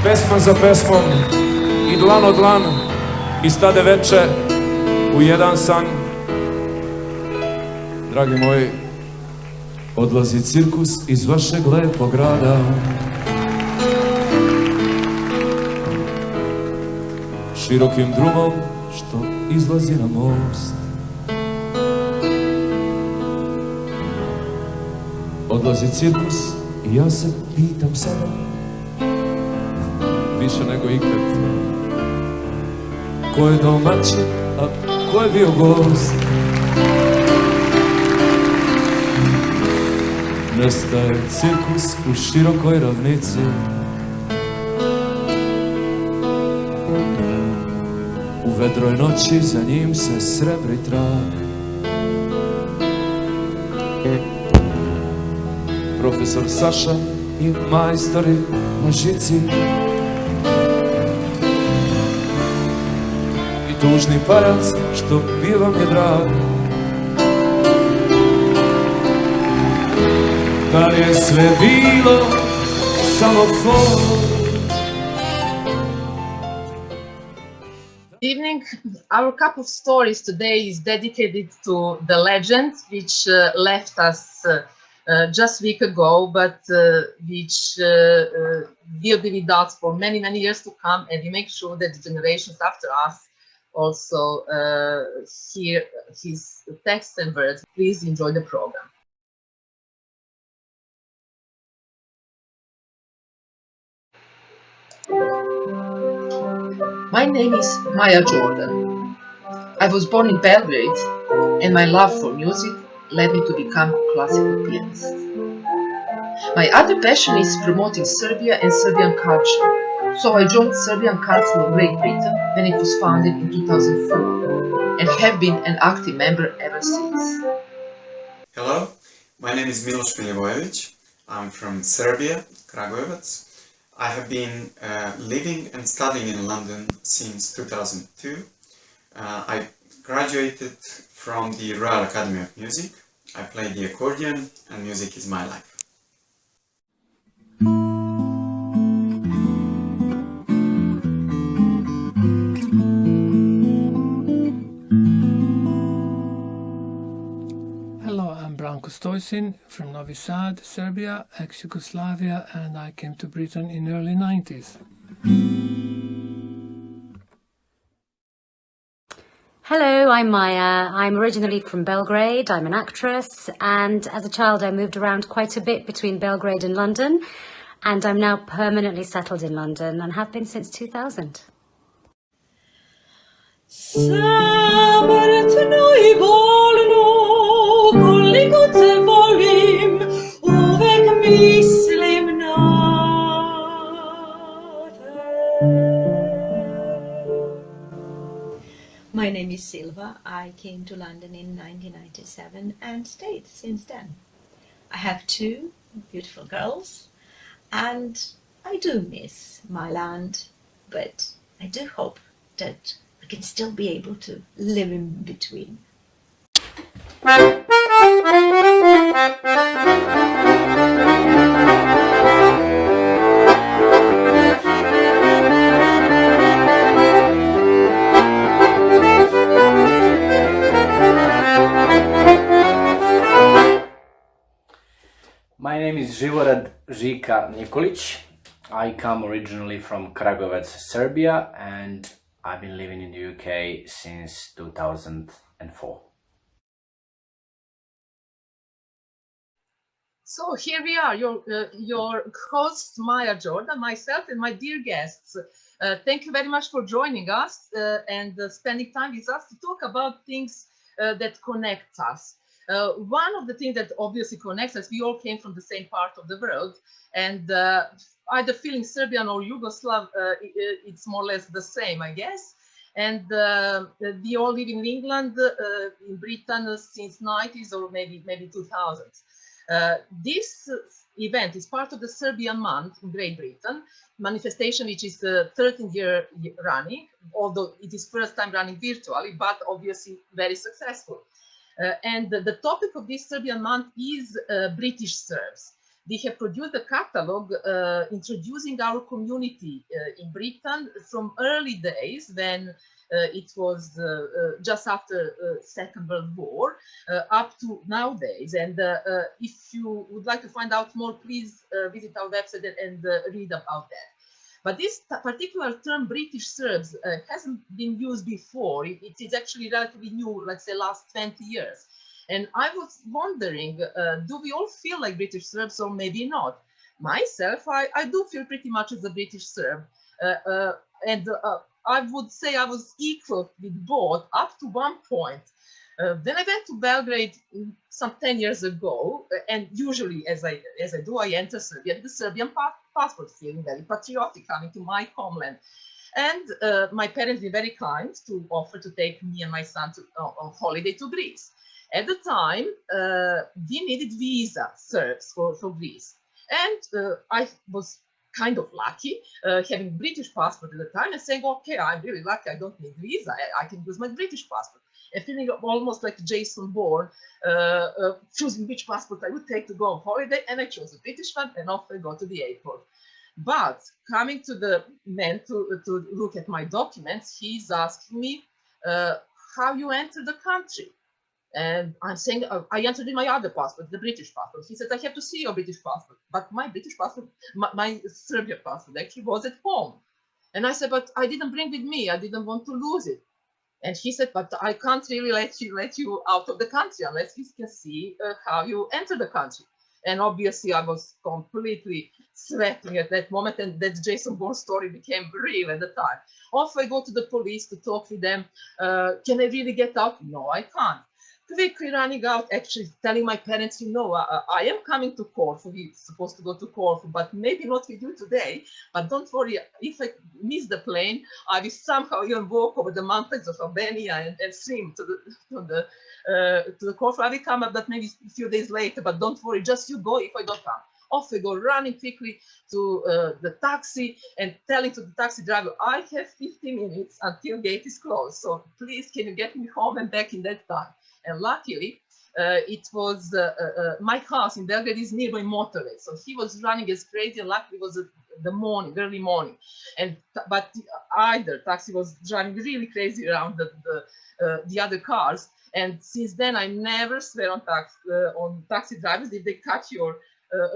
pesma za pesmom i dlan od dlan istade veče u jedan san. Dragi moji, odlazi cirkus iz vašeg lepog grada. Širokim drumom što izlazi na most. Odlazi cirkus i ja se pitam sada, više nego ikad, ko je domaćin, a ko je bio gost. Nestaje cirkus u širokoj ravnici. U vedroj noći za njim se srebri trag. Profesor Saša i majstori na žici i tužni parac što bio vam je drag. Da li je sve bilo samo for? Evening. Our cup of stories today is dedicated to the legend which left us just a week ago, but which will be with us for many, many years to come, and we make sure that the generations after us also hear his text and words. Please enjoy the program. My name is Maya Jordan. I was born in Belgrade, and my love for music led me to become a classical pianist. My other passion is promoting Serbia and Serbian culture, so I joined Serbian Council of Great Britain when it was founded in 2004, and have been an active member ever since. Hello, my name is Miloš Milivojević. I'm from Serbia, Kragujevac. I have been living and studying in London since 2002. I graduated from the Royal Academy of Music. I play the accordion, and music is my life. Hello, I'm Branco Stoysin from Novi Sad, Serbia, ex-Yugoslavia, and I came to Britain in the early 90s. Hello, I'm Maya. I'm originally from Belgrade. I'm an actress, and as a child I moved around quite a bit between Belgrade and London, and I'm now permanently settled in London and have been since 2000. Samrtno I bolno, koliko te volim, uvek mislim na te. My name is Silva. I came to London in 1997 and stayed since then. I have two beautiful girls, and I do miss my land, but I do hope that we can still be able to live in between. My name is Živorad Nikolić. I come originally from Kragujevac, Serbia, and I've been living in the UK since 2004. So here we are, your host Maya Jordan, myself, and my dear guests. Thank you very much for joining us and spending time with us to talk about things that connect us. One of the things that obviously connects us, we all came from the same part of the world, and either feeling Serbian or Yugoslav, it's more or less the same, I guess. And we all live in England, in Britain since 90s or maybe 2000s. This event is part of the Serbian month in Great Britain, manifestation which is 13th year running, although it is first time running virtually, but obviously very successful. And the topic of this Serbian month is British Serbs. they have produced a catalog introducing our community in Britain from early days when it was just after Second World War up to nowadays. And if you would like to find out more, please visit our website and read about that. But this particular term, British Serbs, hasn't been used before. It is actually relatively new, let's say last 20 years. And I was wondering, do we all feel like British Serbs or maybe not? Myself, I do feel pretty much as a British Serb. And I would say I was equal with both up to one point. Then I went to Belgrade some 10 years ago, and usually as I do, I enter Serbia with the Serbian passport, feeling very patriotic coming to my homeland. And my parents were very kind to offer to take me and my son on holiday to Greece. At the time, we needed visa, Serbs, for Greece. And I was kind of lucky, having British passport at the time and saying, okay, I'm really lucky, I don't need visa, I can use my British passport. And feeling almost like Jason Bourne, choosing which passport I would take to go on holiday, and I chose a British one, and off I go to the airport. But coming to the man to look at my documents, he's asking me how you enter the country. And I'm saying, I entered in my other passport, the British passport. He said, I have to see your British passport. But my British passport, my Serbian passport actually was at home. And I said, but I didn't bring with me. I didn't want to lose it. And he said, but I can't really let you out of the country unless we can see how you enter the country. And obviously I was completely sweating at that moment, and that Jason Bourne story became real at the time. Off I go to the police to talk with them. Can I really get out? No, I can't. Quickly running out, actually telling my parents, you know, I am coming to Corfu. We're supposed to go to Corfu, but maybe not with you today. But don't worry, if I miss the plane, I will somehow even walk over the mountains of Albania and swim to the Corfu. I will come up, but maybe a few days later. But don't worry, just you go if I don't come. Off I go, running quickly to the taxi and telling to the taxi driver, I have 15 minutes until gate is closed. So please, can you get me home and back in that time? And luckily, it was my house in Belgrade is nearby motorway, so he was running as crazy. And luckily, it was the morning, early morning, but either taxi was driving really crazy around the other cars. And since then, I never swear on taxi drivers if they cut your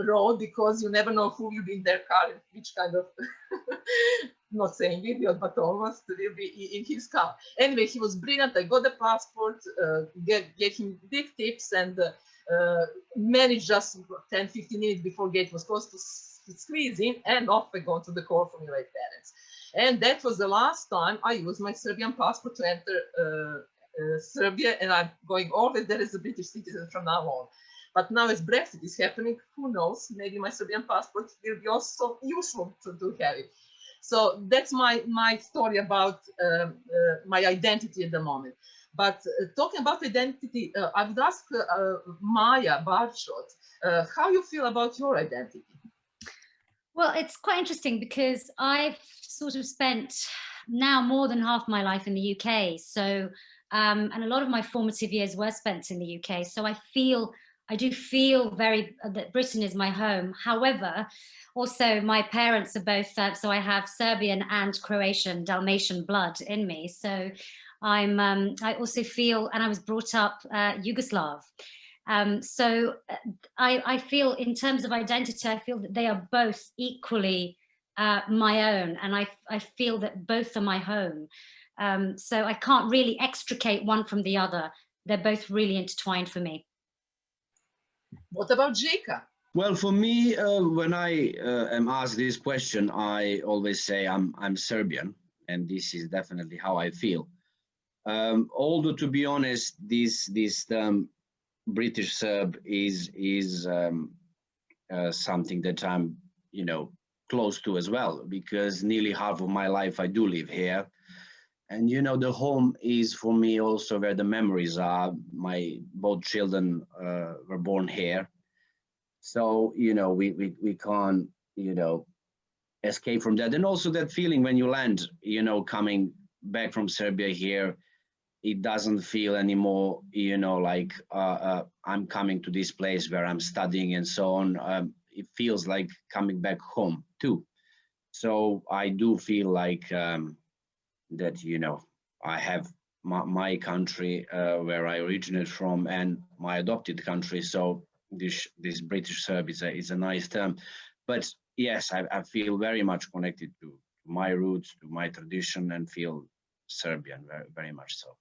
road, because you never know who will be in their car and which kind of not saying video, but almost will be in his car. Anyway, he was brilliant. I got the passport, gave him big tips, and managed just 10-15 minutes before gate was closed to squeeze in, and off I go to the court for my parents. And that was the last time I used my Serbian passport to enter Serbia, and I'm going always there as a British citizen from now on. But now as Brexit is happening, who knows, maybe my Serbian passport will be also useful to have it. So that's my story about my identity at the moment. But talking about identity, I would ask Maya Barcot, how you feel about your identity? Well, it's quite interesting because I've sort of spent now more than half my life in the UK. So, and a lot of my formative years were spent in the UK. So I do feel that Britain is my home. However, also my parents are both, so I have Serbian and Croatian, Dalmatian blood in me. So I also feel, and I was brought up Yugoslav. So I feel in terms of identity, I feel that they are both equally my own. And I feel that both are my home. So I can't really extricate one from the other. They're both really intertwined for me. What about Žika? Well, for me, when I am asked this question, I always say I'm Serbian, and this is definitely how I feel. Although, to be honest, this British Serb is something that I'm, close to as well, because nearly half of my life I do live here. And, the home is for me also where the memories are. My both children were born here. So, we can't, escape from that. And also that feeling when you land, coming back from Serbia here, it doesn't feel anymore, like I'm coming to this place where I'm studying and so on. It feels like coming back home too. So I do feel like that, you know, I have my country where I originate from and my adopted country. So this British Serb is a nice term. But yes, I feel very much connected to my roots, to my tradition, and feel Serbian very, very much so.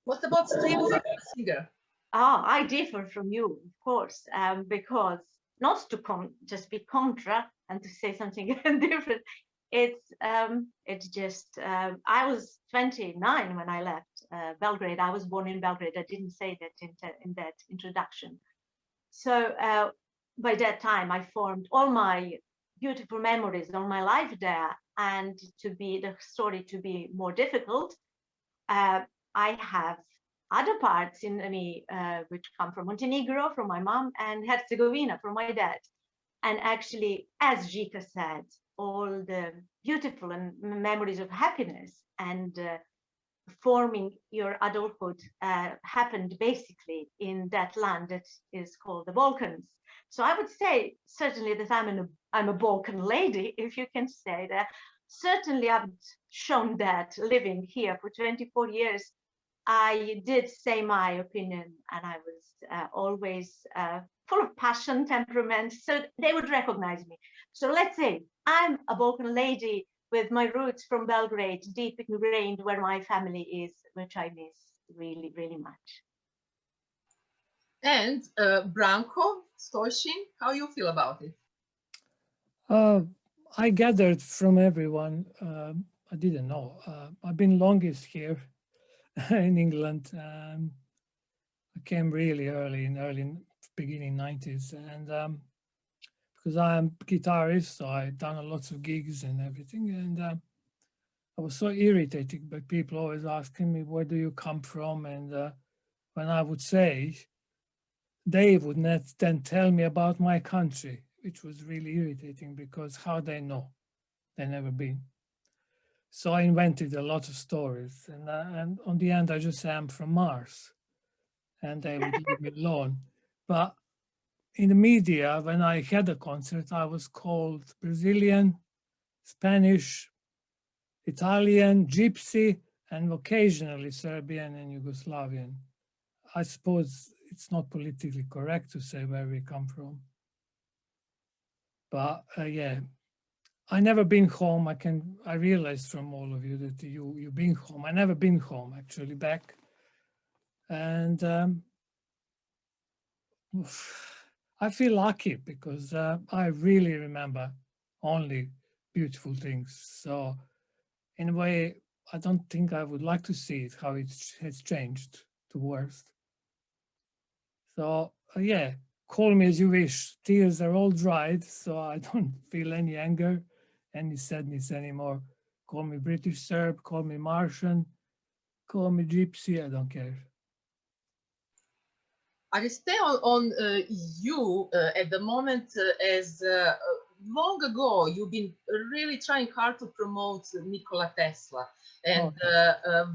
What about Silva, singer? I differ from you, of course, because not to just be contra and to say something different. It's just I was 29 when I left Belgrade. I was born in Belgrade. I didn't say that in that introduction. So by that time, I formed all my beautiful memories all my life there. And to be the story to be more difficult, I have other parts in me which come from Montenegro, from my mom, and Herzegovina from my dad. And actually, as Žika said, all the beautiful and memories of happiness and forming your adulthood happened basically in that land that is called the Balkans. So I would say certainly that I'm a Balkan lady, if you can say that. Certainly I've shown that living here for 24 years. I did say my opinion, and I was always full of passion, temperament, so they would recognize me. So let's say I'm a Balkan lady with my roots from Belgrade, deep ingrained where my family is, which I miss really, really much. And Branco Stoysin, how you feel about it? I gathered from everyone, I didn't know. I've been longest here in England. I came really early beginning 90s, and because I am a guitarist, so I've done lots of gigs and everything, and I was so irritated by people always asking me, where do you come from? And when I would say, they would not then tell me about my country, which was really irritating, because how they know? They never been. So I invented a lot of stories, and on the end I just say I'm from Mars, and they would leave me alone. But in the media, when I had a concert, I was called Brazilian, Spanish, Italian, Gypsy, and occasionally Serbian and Yugoslavian. I suppose it's not politically correct to say where we come from. But yeah, I never been home. I realized from all of you that you've been home. I never been home actually back. And I feel lucky because I really remember only beautiful things. So in a way, I don't think I would like to see it, how it has changed to worse. So yeah, call me as you wish. Tears are all dried, so I don't feel any anger, any sadness anymore. Call me British Serb, call me Martian, call me Gypsy, I don't care. I will stay on you at the moment as long ago you've been really trying hard to promote Nikola Tesla, and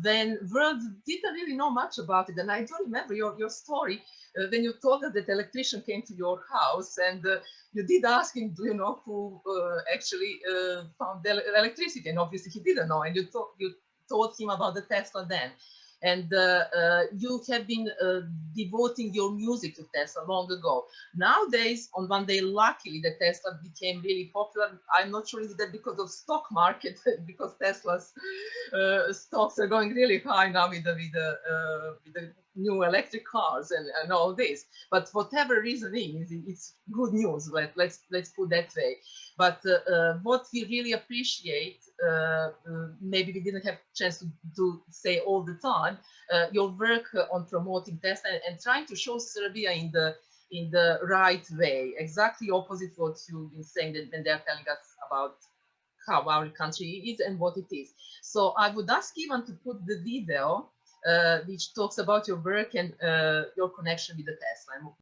when world didn't really know much about it. And I do remember your story when you told us that electrician came to your house, and you did ask him, do you know who actually found the electricity? And obviously he didn't know, and you told him about the Tesla then. And you have been devoting your music to Tesla long ago. Nowadays, on one day, luckily, the Tesla became really popular. I'm not sure is that because of stock market, because Tesla's stocks are going really high now with the new electric cars and all this. But whatever reason is, it's good news. Let's put that way. But what we really appreciate, maybe we didn't have chance to say all the time, your work on promoting Tesla and trying to show Serbia in the right way, exactly opposite what you've been saying when they're telling us about how our country is and what it is. So I would ask Ivan to put the video which talks about your work and your connection with the Tesla.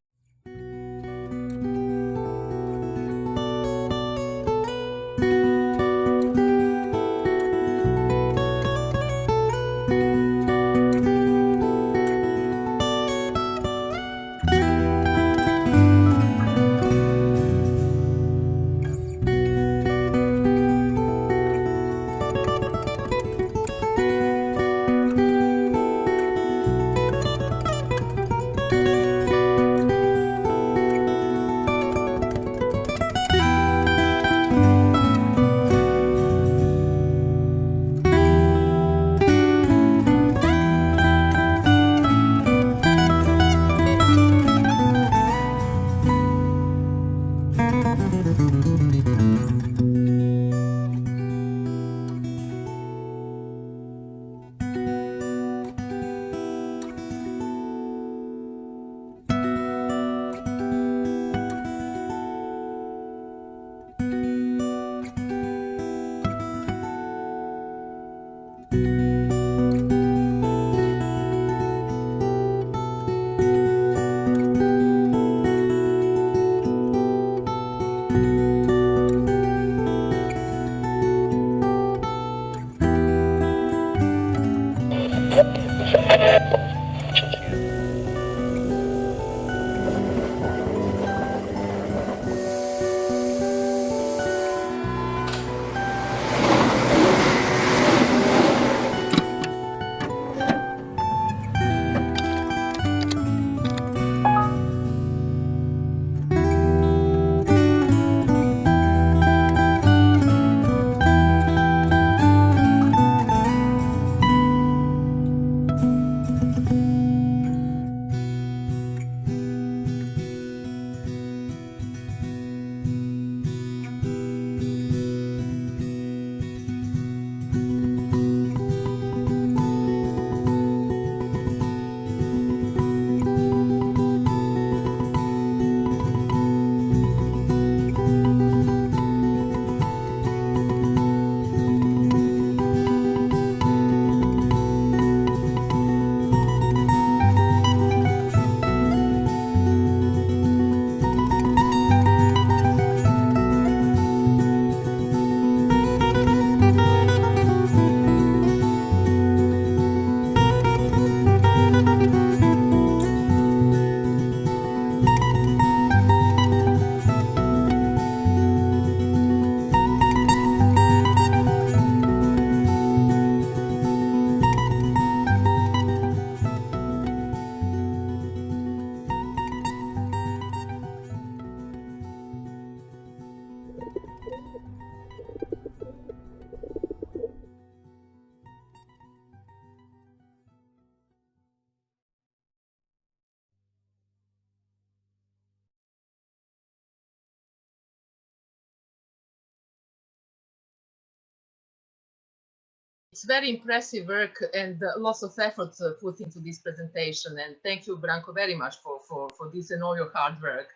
It's very impressive work and lots of effort put into this presentation. And thank you, Branco, very much for this and all your hard work.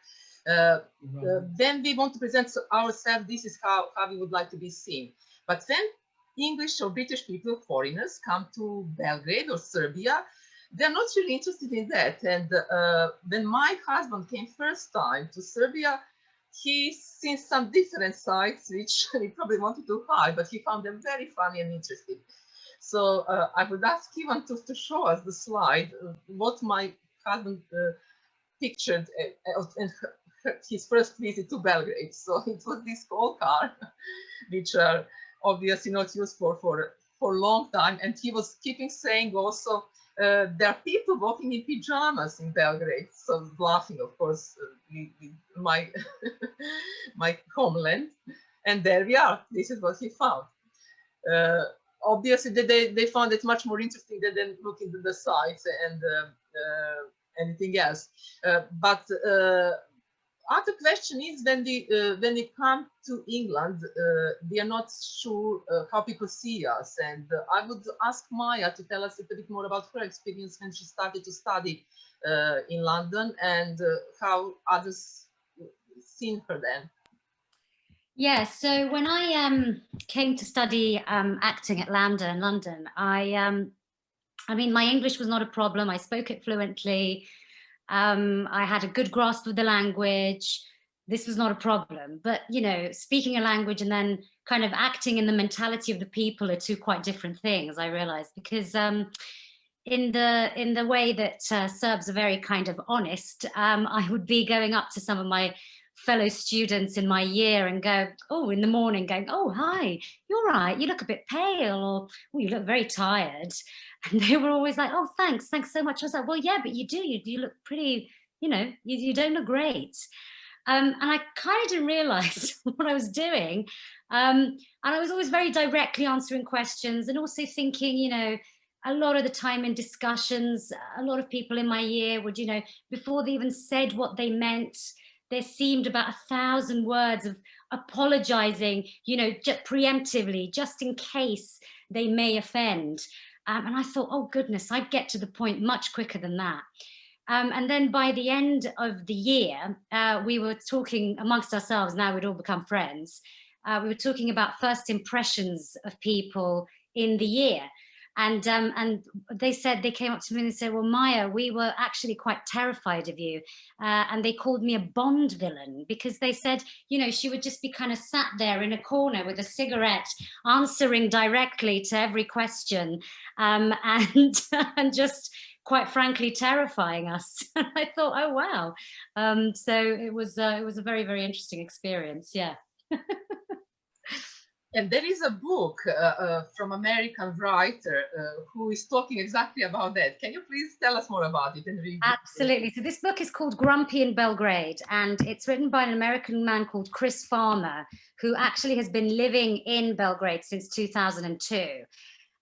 Then we want to present ourselves. This is how we would like to be seen. But when English or British people, foreigners, come to Belgrade or Serbia, they're not really interested in that. And when my husband came first time to Serbia, he seen some different sides, which he probably wanted to hide, but he found them very funny and interesting. So I would ask Ivan to show us the slide, what my husband pictured in his first visit to Belgrade. So it was this old car, which are obviously not used for a long time. And he was keeping saying also, there are people walking in pajamas in Belgrade. So laughing, of course, with my, my homeland. And there we are. This is what he found. Obviously, they found it much more interesting than looking at the sites and anything else. But other question is when they come to England, they are not sure how people see us. And I would ask Maya to tell us a bit more about her experience when she started to study in London and how others seen her then. Yeah, so when I came to study acting at LAMDA in London, I mean, my English was not a problem. I spoke it fluently. I had a good grasp of the language. This was not a problem. But, you know, speaking a language and then kind of acting in the mentality of the people are two quite different things, I realized, because in the way that Serbs are very kind of honest, I would be going up to some of my fellow students in my year and go, oh, in the morning going, oh, hi, you're right, you look a bit pale, or oh, you look very tired. And they were always like, oh, thanks so much. I was like, well, yeah, but you look pretty, you know, you don't look great. And I kind of didn't realize what I was doing. And I was always very directly answering questions and also thinking, you know, a lot of the time in discussions, a lot of people in my year would, you know, before they even said what they meant, there seemed about 1,000 words of apologizing, you know, preemptively, just in case they may offend. And I thought, oh, goodness, I'd get to the point much quicker than that. And then by the end of the year, we were talking amongst ourselves, now we'd all become friends. We were talking about first impressions of people in the year. And they said, they came up to me and they said, well, Maya, we were actually quite terrified of you. And they called me a Bond villain because they said, you know, she would just be kind of sat there in a corner with a cigarette, answering directly to every question, and just quite frankly terrifying us. And I thought, oh, wow. So it was a very, very interesting experience. Yeah. And there is a book from American writer who is talking exactly about that. Can you please tell us more about it and read? Absolutely. So this book is called Grumpy in Belgrade, and it's written by an American man called Chris Farmer, who actually has been living in Belgrade since 2002.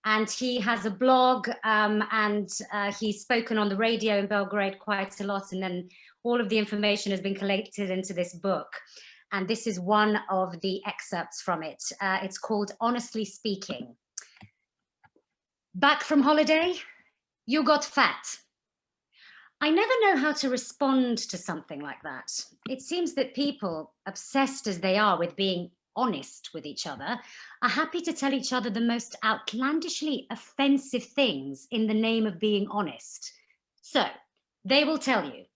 And he has a blog and he's spoken on the radio in Belgrade quite a lot. And then all of the information has been collected into this book. And this is one of the excerpts from it. It's called Honestly Speaking. Back from holiday, you got fat. I never know how to respond to something like that. It seems that people, obsessed as they are with being honest with each other, are happy to tell each other the most outlandishly offensive things in the name of being honest. So they will tell you,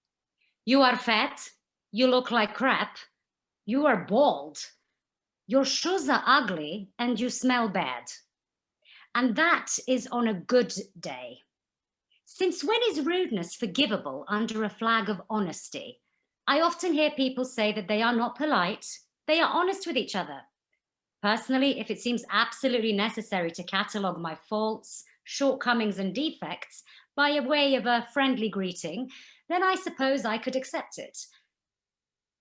you are fat, you look like crap, you are bald, your shoes are ugly, and you smell bad. And that is on a good day. Since when is rudeness forgivable under a flag of honesty? I often hear people say that they are not polite, they are honest with each other. Personally, if it seems absolutely necessary to catalogue my faults, shortcomings, and defects by way of a friendly greeting, then I suppose I could accept it.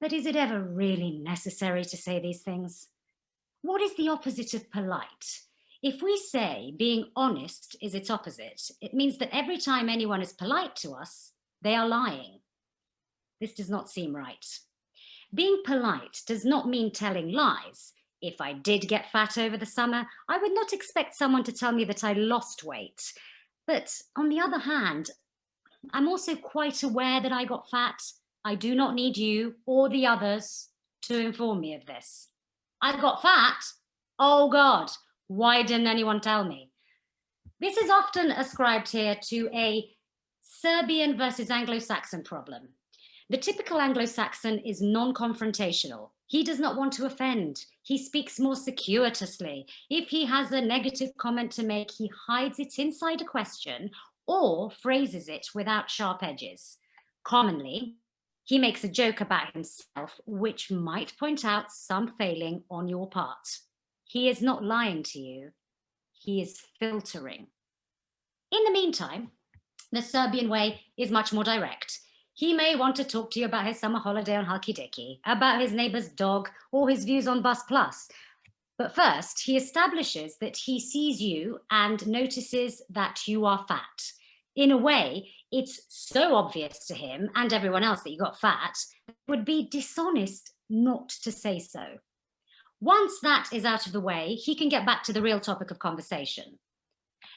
But is it ever really necessary to say these things? What is the opposite of polite? If we say being honest is its opposite, it means that every time anyone is polite to us, they are lying. This does not seem right. Being polite does not mean telling lies. If I did get fat over the summer, I would not expect someone to tell me that I lost weight. But on the other hand, I'm also quite aware that I got fat. I do not need you or the others to inform me of this. I got fat? Oh God, why didn't anyone tell me? This is often ascribed here to a Serbian versus Anglo-Saxon problem. The typical Anglo-Saxon is non-confrontational. He does not want to offend. He speaks more circuitously. If he has a negative comment to make, he hides it inside a question or phrases it without sharp edges. Commonly, he makes a joke about himself, which might point out some failing on your part. He is not lying to you. He is filtering. In the meantime, the Serbian way is much more direct. He may want to talk to you about his summer holiday on Halkidiki, about his neighbor's dog, or his views on Bus Plus. But first, he establishes that he sees you and notices that you are fat. In a way, it's so obvious to him and everyone else that you got fat, it would be dishonest not to say so. Once that is out of the way, he can get back to the real topic of conversation.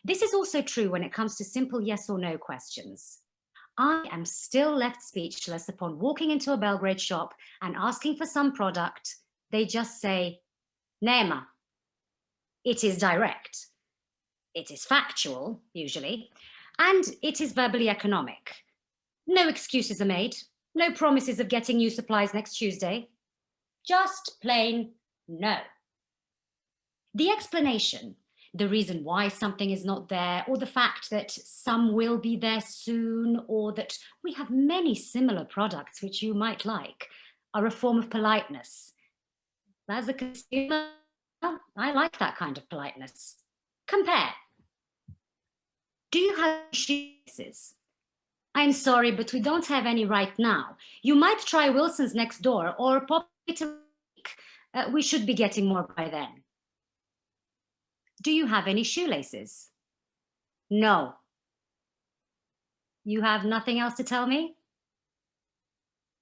This is also true when it comes to simple yes or no questions. I am still left speechless upon walking into a Belgrade shop and asking for some product. They just say, nema. It is direct. It is factual, usually, and it is verbally economic. No excuses are made. No promises of getting new supplies next Tuesday. Just plain no. The explanation, the reason why something is not there, or the fact that some will be there soon, or that we have many similar products which you might like, are a form of politeness. As a consumer, I like that kind of politeness. Compare. Do you have shoelaces? I'm sorry, but we don't have any right now. You might try Wilson's next door or pop it a week. We should be getting more by then. Do you have any shoelaces? No. You have nothing else to tell me?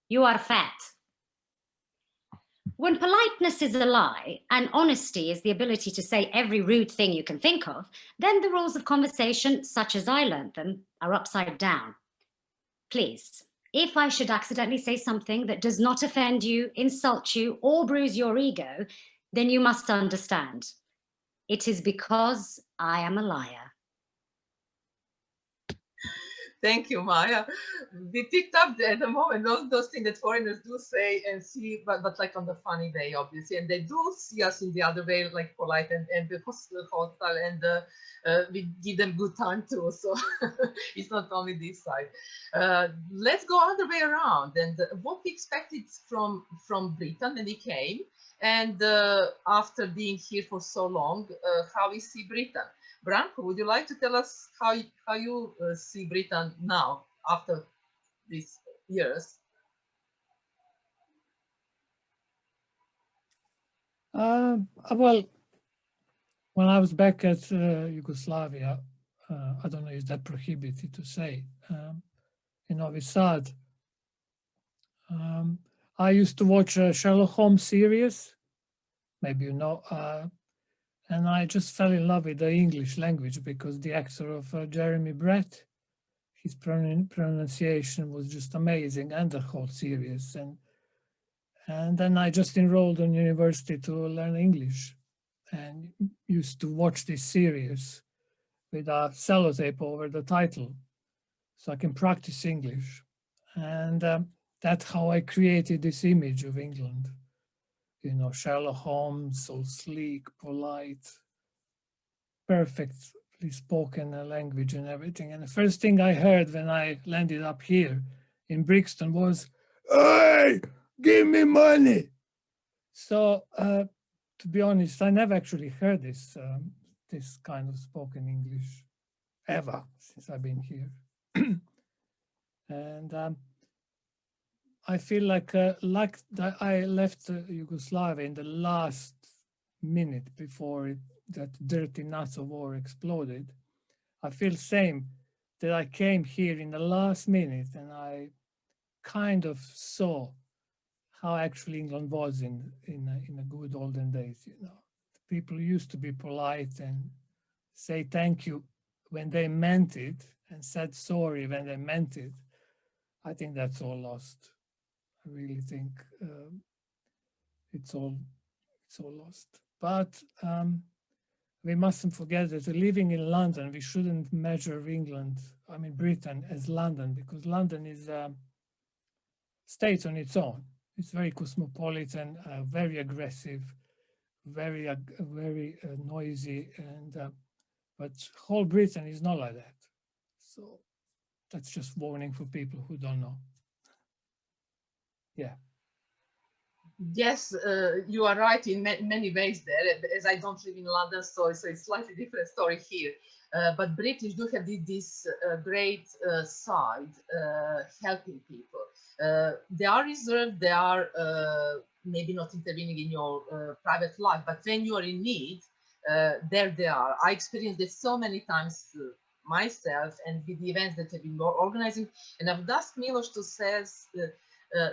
You are fat. When politeness is a lie and honesty is the ability to say every rude thing you can think of, then the rules of conversation, such as I learned them, are upside down. Please, if I should accidentally say something that does not offend you, insult you, or bruise your ego, then you must understand. It is because I am a liar. Thank you, Maya. We picked up at the moment those things that foreigners do say and see, but like on the funny way, obviously. And they do see us in the other way, like polite and hostile, and we give them good time too. So it's not only this side. Let's go other way around. And what we expected from Britain when he came, and after being here for so long, how we see Britain. Branco, would you like to tell us how you see Britain now after these years? Well, when I was back at Yugoslavia, I don't know, is that prohibited to say, in Novi Sad, I used to watch a Sherlock Holmes series, maybe you know, and I just fell in love with the English language because the actor of Jeremy Brett, his pronunciation was just amazing, and the whole series. And then I just enrolled in university to learn English and used to watch this series with a sellotape over the title so I can practice English. And that's how I created this image of England. You know, Sherlock Holmes, so sleek, polite, perfectly spoken language and everything. And the first thing I heard when I landed up here in Brixton was, "Hey, give me money." So to be honest, I never actually heard this kind of spoken English ever since I've been here. And I feel like that I left Yugoslavia in the last minute before that dirty nuts of war exploded. I feel same that I came here in the last minute and I kind of saw how actually England was in the good olden days. You know, people used to be polite and say thank you when they meant it and said sorry when they meant it. I think that's all lost. I really think it's all lost. But we mustn't forget that living in London, we shouldn't measure England, I mean Britain, as London, because London is a state on its own. It's very cosmopolitan, very aggressive, very noisy, and but whole Britain is not like that. So that's just warning for people who don't know. Yeah. Yes, you are right in many ways there. As I don't live in London, so it's slightly different story here. But British do have this great side, helping people. They are reserved, they are maybe not intervening in your private life, but when you are in need, there they are. I experienced this so many times myself and with the events that I've been organizing. And I would ask Miloš to say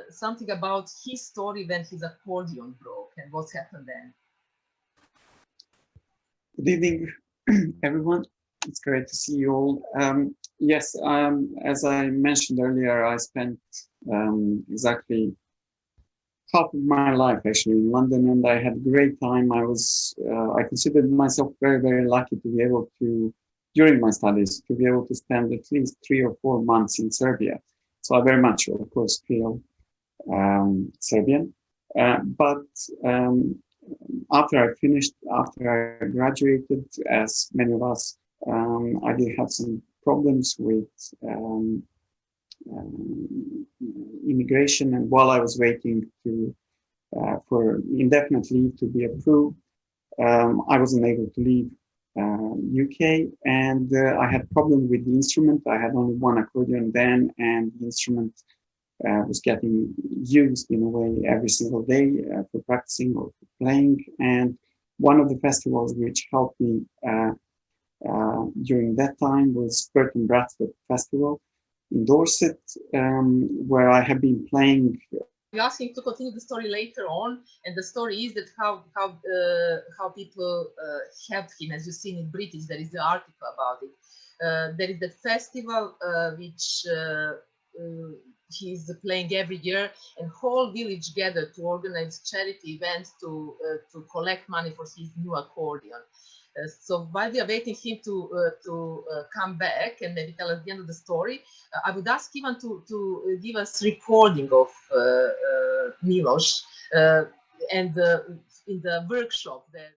something about his story when his accordion broke and what happened then. Good evening, everyone. It's great to see you all. Yes, as I mentioned earlier, I spent exactly half of my life actually in London, and I had a great time. I considered myself very, very lucky to be able to, during my studies, to be able to spend at least 3 or 4 months in Serbia. So I very much, of course, feel Serbian. But after I graduated, as many of us, I did have some problems with immigration, and while I was waiting for indefinite leave to be approved, I wasn't able to leave UK, and I had problem with the instrument. I had only one accordion then, and the instrument was getting used in a way every single day for practicing or for playing. And one of the festivals which helped me during that time was Burton Bradford Festival in Dorset, where I have been playing. You asked him to continue the story later on, and the story is that how people helped him. As you've seen in British, there is the article about it. There is the festival which he's playing every year, and whole village gathered to organize charity events to collect money for his new accordion. So while we are waiting him to come back and maybe tell us the end of the story, I would ask Ivan to give us recording of Miloš and in the workshop there.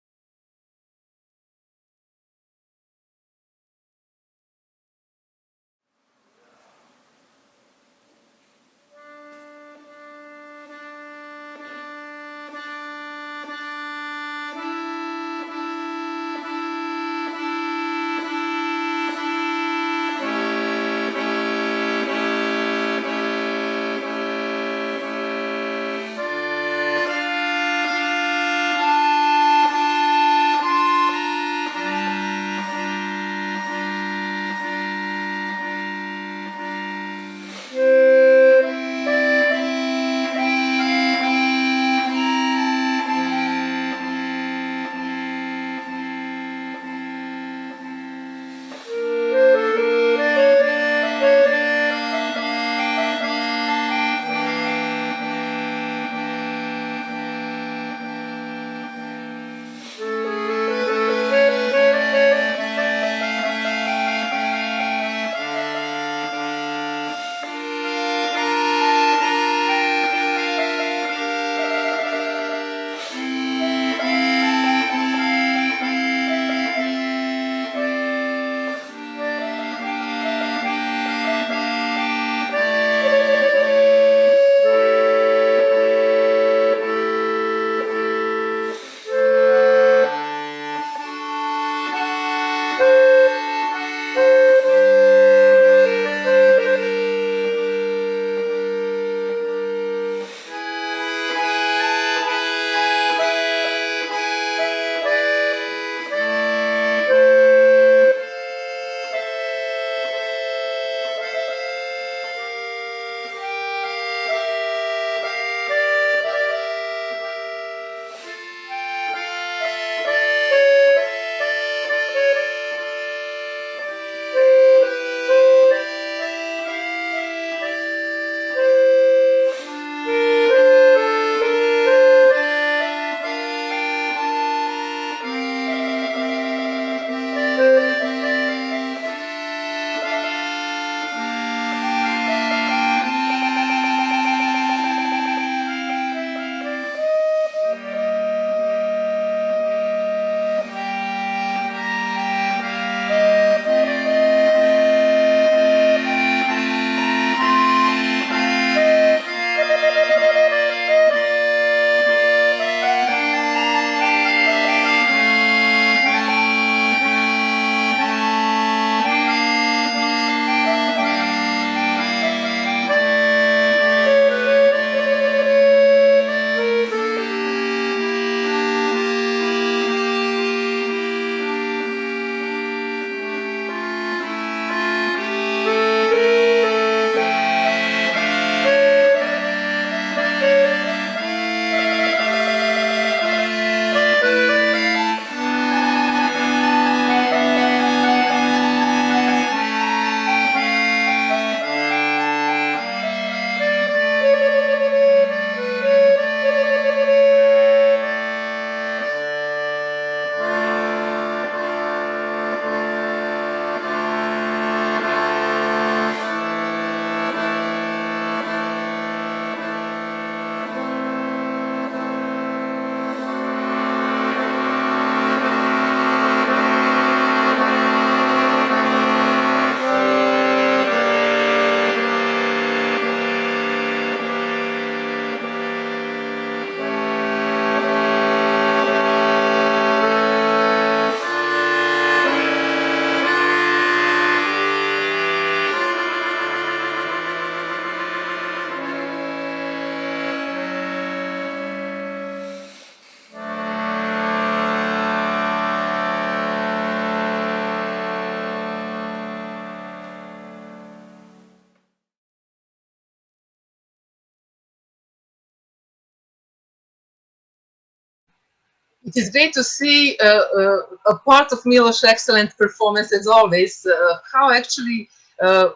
It is great to see a part of Miloš's excellent performance as always, how actually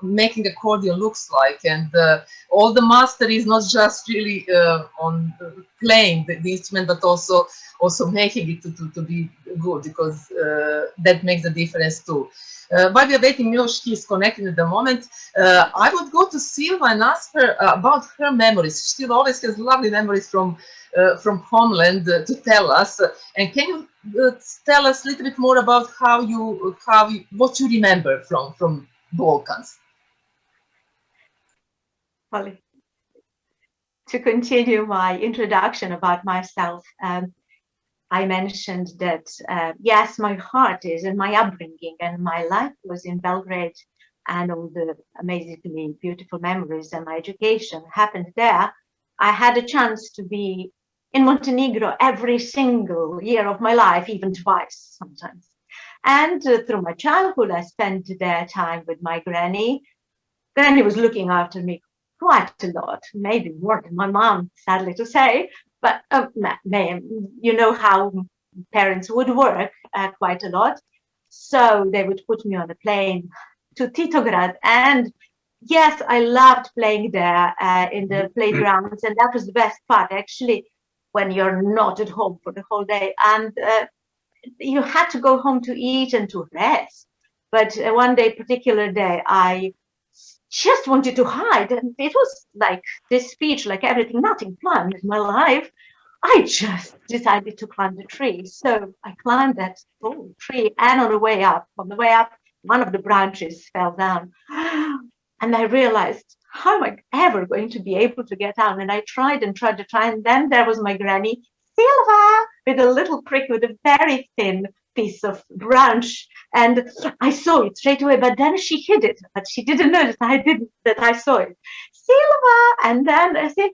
making accordion looks like, and all the mastery is not just really on playing the instrument, but also making it to be good, because that makes a difference too. While we are waiting, Miloš, he is connecting at the moment. I would go to Silva and ask her about her memories. She still always has lovely memories from homeland to tell us. And can you tell us a little bit more about what you remember from Balkans? Well, to continue my introduction about myself, I mentioned that, yes, my heart is in my upbringing, and my life was in Belgrade, and all the amazingly beautiful memories and my education happened there. I had a chance to be in Montenegro every single year of my life, even twice sometimes. And through my childhood, I spent their time with my granny. Granny was looking after me quite a lot, maybe more than my mom, sadly to say. But you know how parents would work quite a lot. So they would put me on a plane to Titograd. And yes, I loved playing there in the playgrounds. And that was the best part, actually, when you're not at home for the whole day. And you had to go home to eat and to rest. But one particular day, I just wanted to hide. And it was like this speech, like everything, nothing planned in my life. I just decided to climb the tree. So I climbed that tree, and on the way up, one of the branches fell down. And I realized, how am I ever going to be able to get down? And I tried and tried to try. And then there was my granny, Silva, with a little prick, with a very thin piece of branch, and I saw it straight away, but then she hid it, but she didn't notice that I saw it. Silva, and then I said,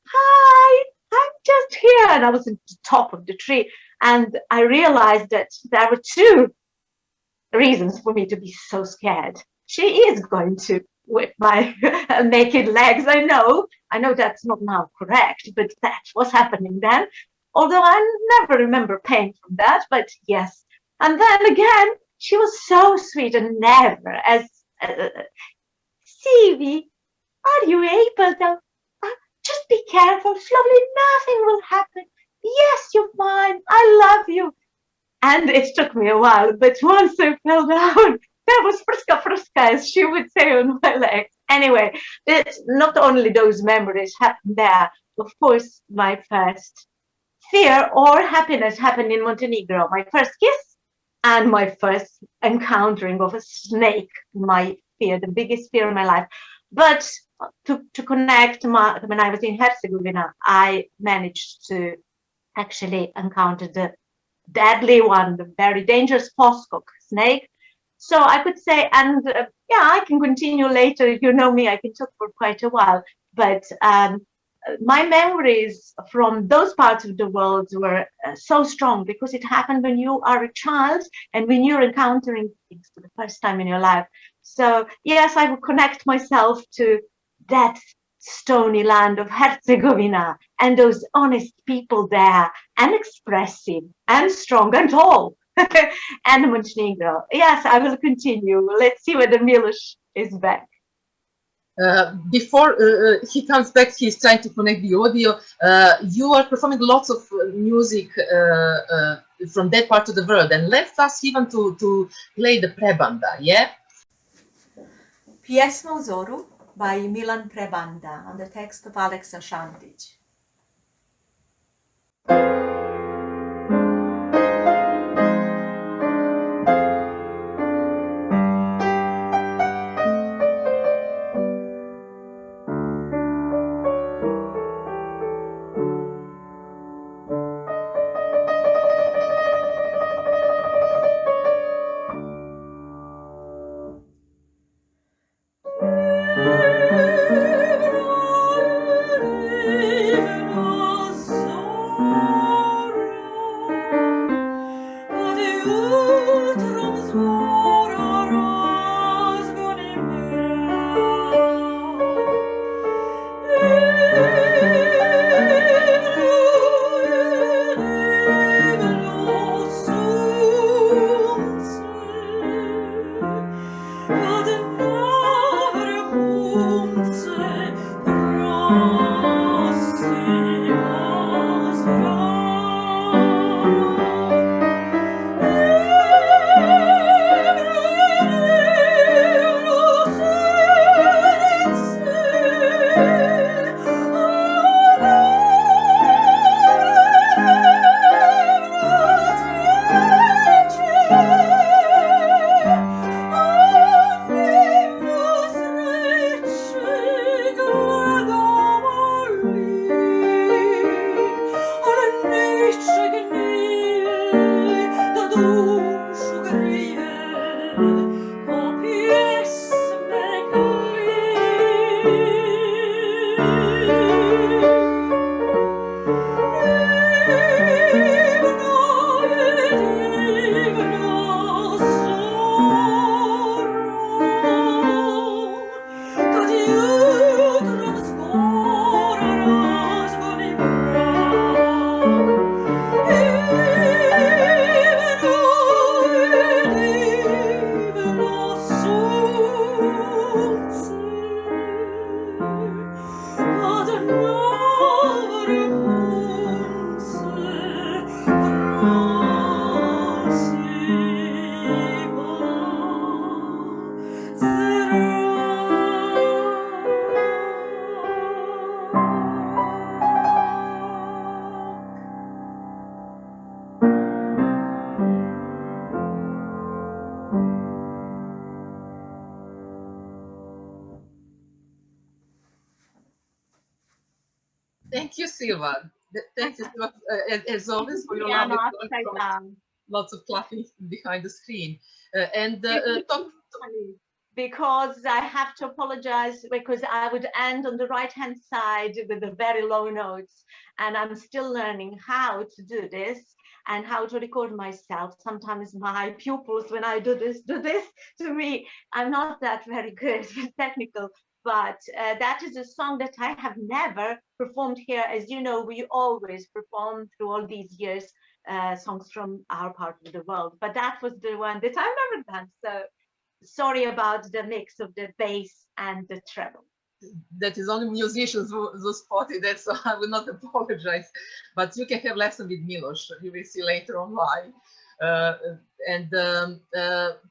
hi, I'm just here, and I was at the top of the tree, and I realized that there were two reasons for me to be so scared. She is going to whip my naked legs. I know that's not now correct, but that's what's happening then. Although I never remember pain from that, but yes. And then again, she was so sweet, and never as Sivi, are you able to just be careful, slowly, nothing will happen. Yes, you're fine. I love you. And it took me a while, but once I fell down, there was friska, as she would say, on my legs. Anyway, it's not only those memories happened there. Of course, my first fear or happiness happened in Montenegro. My first kiss and my first encountering of a snake, my fear, the biggest fear in my life. But to connect, when I was in Herzegovina, I managed to actually encounter the deadly one, the very dangerous poskok snake. So I could say, and I can continue later. You know me, I can talk for quite a while. But my memories from those parts of the world were so strong, because it happened when you are a child and when you're encountering things for the first time in your life. So yes, I would connect myself to that stony land of Herzegovina and those honest people there, and expressive and strong and tall. And Montenegro. Yes, I will continue. Let's see whether Miloš is back. Before he comes back, he's trying to connect the audio. You are performing lots of music from that part of the world, and let's ask Ivan to play the prebanda, yeah? Pjesma u zoru by Milan Prebanda on the text of Aleksa Šantić. Thank you, Silva. Thank you, Silva, as always, for your Yeah, lovely no, upside comments. down. Lots of clapping behind the screen. Because I have to apologize because I would end on the right-hand side with the very low notes, and I'm still learning how to do this and how to record myself. Sometimes my pupils, when I do this to me. I'm not that very good with technical, but that is a song that I have never performed here. As you know, we always perform through all these years songs from our part of the world, but that was the one that I've never done. So sorry about the mix of the bass and the treble. That is only musicians who spot it, so I will not apologize. But you can have lesson with Miloš. You will see later on why.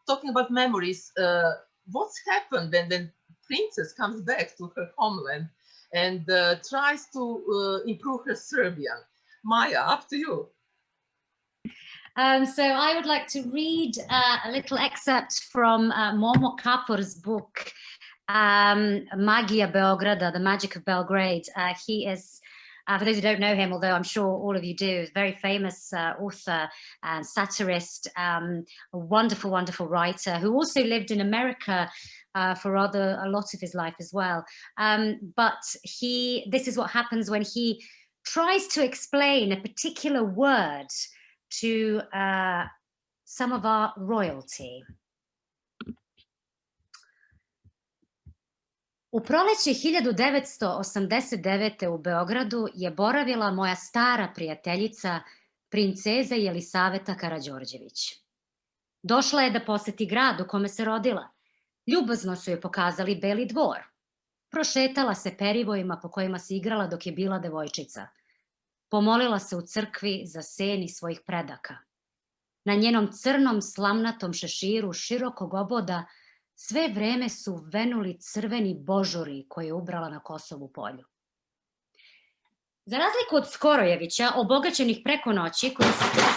Talking about memories, what's happened when Princess comes back to her homeland and tries to improve her Serbian? Maya, up to you. So I would like to read a little excerpt from Momo Kapor's book, Magija Beograda, The Magic of Belgrade. He is, for those who don't know him, although I'm sure all of you do, a very famous author and satirist, a wonderful, wonderful writer who also lived in America for a lot of his life as well. But this is what happens when he tries to explain a particular word to some of our royalty. U proleće 1989. u Beogradu je boravila moja stara prijateljica, princeza Jelisaveta Karađorđević. Došla je da poseti grad u kome se rodila. Ljubazno su joj pokazali Beli dvor. Prošetala se perivojima po kojima se igrala dok je bila devojčica. Pomolila se u crkvi za seni svojih predaka. Na njenom crnom slamnatom šeširu širokog oboda sve vreme su venuli crveni božuri koje je ubrala na Kosovu polju. Za razliku od Skorojevića, obogaćenih preko noći, koji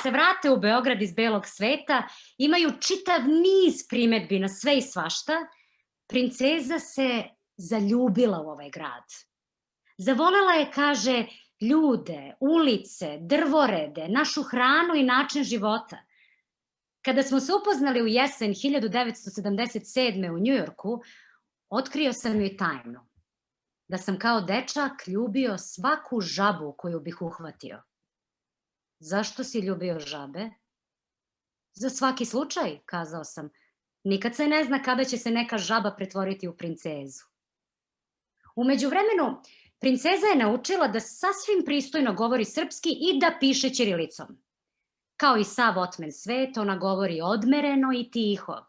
se vrate u Beograd iz belog sveta, imaju čitav niz primedbi na sve i svašta, princeza se zaljubila u ovaj grad. Zavolela je, kaže, ljude, ulice, drvorede, našu hranu i način života. Kada smo se upoznali u jesen 1977. u Njujorku, otkrio sam joj tajnu. Da sam kao dečak ljubio svaku žabu koju bih uhvatio. Zašto si ljubio žabe? Za svaki slučaj, kazao sam. Nikad se ne zna kada će se neka žaba pretvoriti u princezu. U međuvremenu, princeza je naučila da sasvim pristojno govori srpski i da piše ćirilicom. Kao i sav otmen svet, ona govori odmereno i tiho.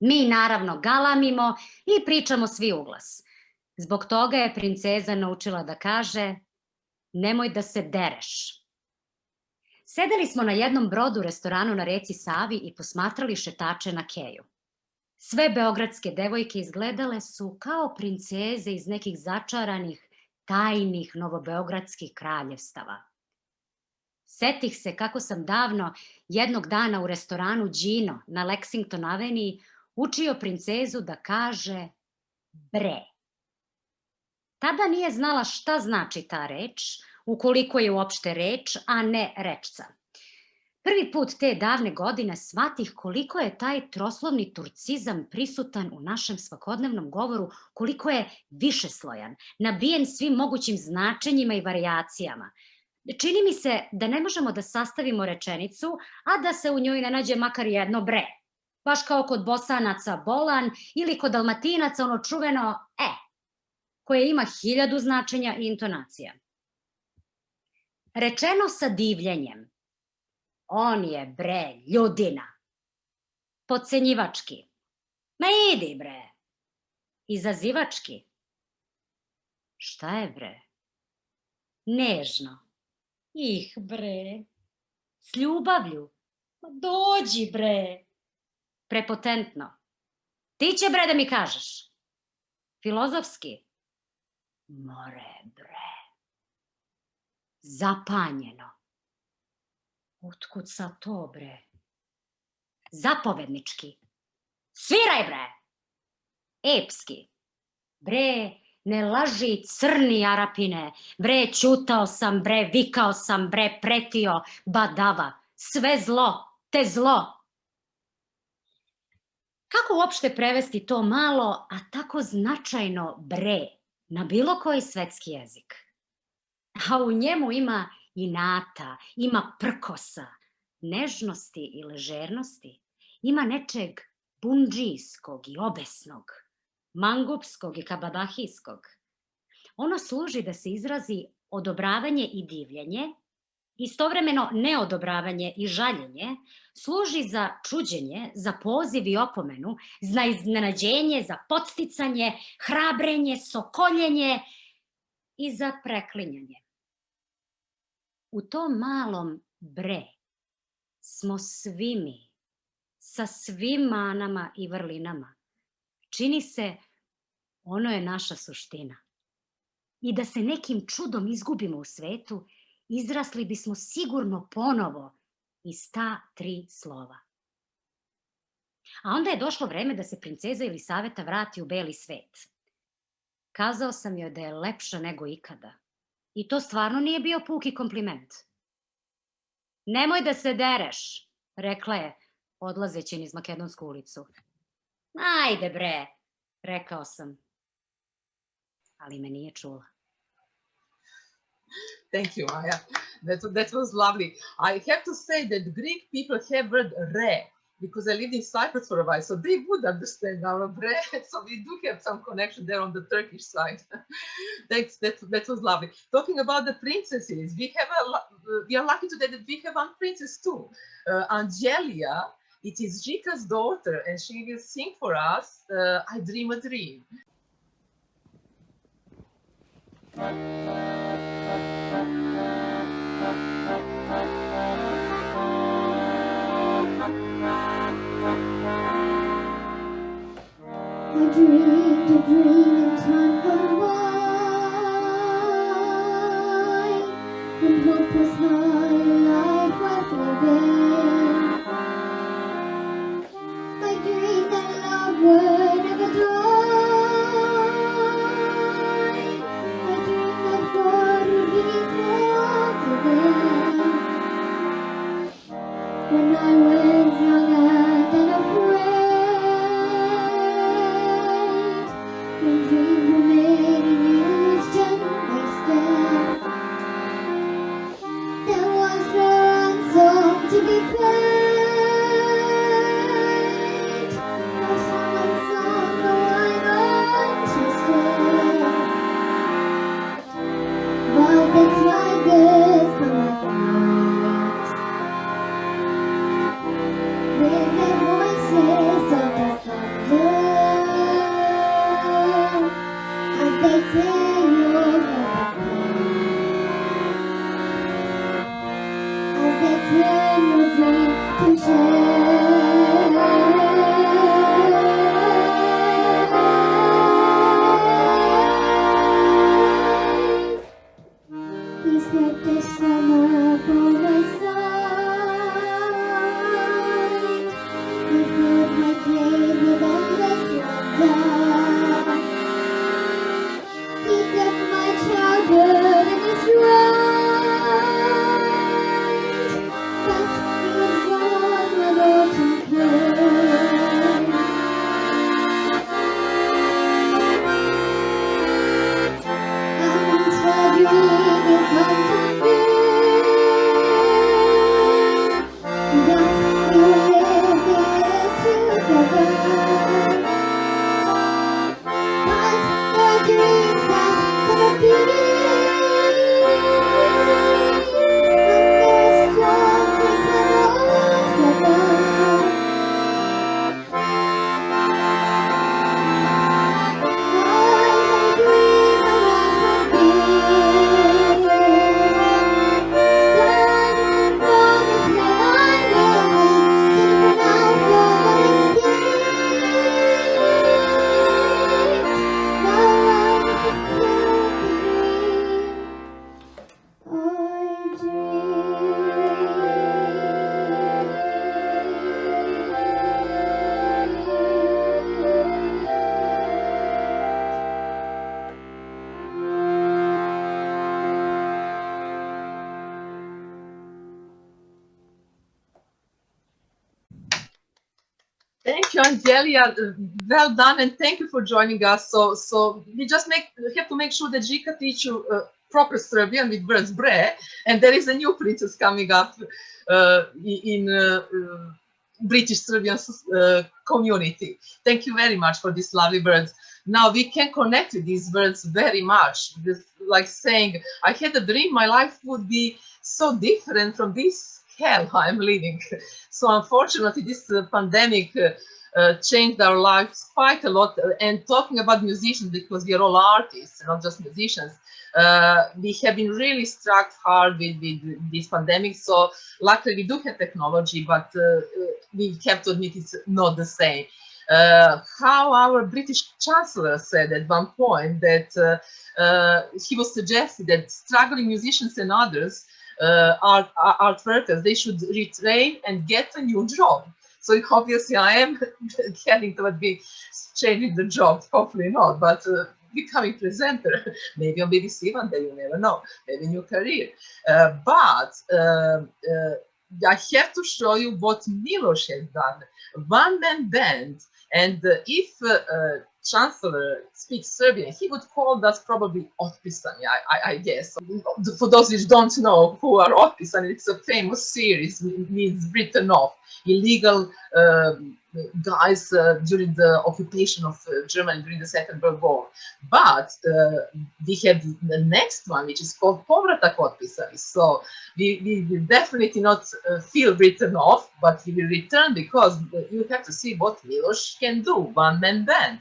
Mi naravno galamimo i pričamo svi u glas. Zbog toga je princeza naučila da kaže nemoj da se dereš. Sedeli smo na jednom brodu restoranu na reci Savi i posmatrali šetače na keju. Sve beogradske devojke izgledale su kao princeze iz nekih začaranih, tajnih novobeogradskih kraljevstava. Setih se kako sam davno jednog dana u restoranu Đino na Lexington Avenue učio princezu da kaže bre. Tada nije znala šta znači ta reč, ukoliko je uopšte reč, a ne rečca. Prvi put te davne godine shvatih koliko je taj troslovni turcizam prisutan u našem svakodnevnom govoru, koliko je višeslojan, nabijen svim mogućim značenjima i varijacijama. Čini mi se da ne možemo da sastavimo rečenicu, a da se u njoj ne nađe makar jedno bre. Baš kao kod Bosanaca bolan ili kod Dalmatinaca ono čuveno koje ima 1000 značenja i intonacija. Rečeno sa divljenjem. On je bre ljudina. Podcenjivački. Ma idi bre. Izazivački. Šta je bre? Nežno. Ih bre. S ljubavlju. Ma dođi bre. Prepotentno. Ti će bre da mi kažeš. Filozofski. More bre. Zapanjeno. Otkud sa to bre? Zapovednički. Sviraj bre. Epski. Bre, Ne laži, crni Arapine. Bre, ćutao sam, bre, vikao sam, bre, pretio, badava. Sve zlo, te zlo. Kako uopšte prevesti to malo, a tako značajno bre na bilo koji svetski jezik? A u njemu ima inata, ima prkosa, nežnosti i ležernosti, ima nečeg bundžijskog i obesnog, mangupskog i kabadahijskog. Ono služi da se izrazi odobravanje i divljenje, istovremeno neodobravanje i žaljenje, služi za čuđenje, za poziv i opomenu, za iznenađenje, za podsticanje, hrabrenje, sokoljenje i za preklinjanje. U tom malom bre smo svi mi, sa svim manama i vrlinama. Čini se, ono je naša suština. I da se nekim čudom izgubimo u svetu, izrasli bismo sigurno ponovo iz ta 3 slova. A onda je došlo vreme da se princeza Elisaveta vrati u beli svet. Kazao sam joj da je lepša nego ikada. I to stvarno nije bio puki kompliment. Nemoj da se dereš, rekla je, odlazeći niz Makedonsku ulicu. Ajde bre, rekao sam. Ali me nije čula. Thank you, Maya. That was lovely. I have to say that Greek people have word re, because I lived in Cyprus for a while, so they would understand our bre. So we do have some connection there on the Turkish side. That was lovely. Talking about the princesses, we are lucky today that we have one princess too, Angelia. It is Žika's daughter, and she will sing for us I Dream a Dream. I dreamed a dream in time gone by, when hope was high, life was again. I dreamed that love would never die. I dreamed that God would be found again. When I was young and unafraid, when dreams were made and used to extend, there was no ransom to be paid, no song unsung, no wine untasted. But that's like this, but like night, with the voices of the thunder, as they tell you about the as they turn your dream to shade. He swept the summer upon my side. He filled my days with endless wonder. He took my childhood in his right, but he was gone when autumn came. And into a dream it comes to me, and I dream a dream. I dream a dream in time gone by, when hope was high, life was again. I dream that love would never die. I dream that God would be so again. Thank you, Angelia. Well done, and thank you for joining us. So we just have to make sure that Žika teach you proper Serbian with words bre, and there is a new princess coming up in British Serbian community. Thank you very much for these lovely words. Now we can connect with these words very much. This, like saying, I had a dream my life would be so different from this hell I'm living. So unfortunately, this pandemic changed our lives quite a lot. And talking about musicians, because we are all artists, not just musicians, we have been really struck hard with this pandemic. So luckily we do have technology, but we have to admit it's not the same. How our British Chancellor said at one point that he was suggesting that struggling musicians and others, art workers, they should retrain and get a new job. So obviously I am heading toward be changing the job, hopefully not, but becoming presenter, maybe on BBC one day, you never know, maybe new career. But I have to show you what Miloš has done, one-man band. And if Chancellor speaks Serbian, he would call us probably otpisani, I guess. For those which don't know who are otpisani, it's a famous series, it means written off, illegal guys during the occupation of Germany during the Second World War. But we have the next one, which is called povratak otpisani. So we will definitely not feel written off, but we will return because you have to see what Miloš can do, one-man band.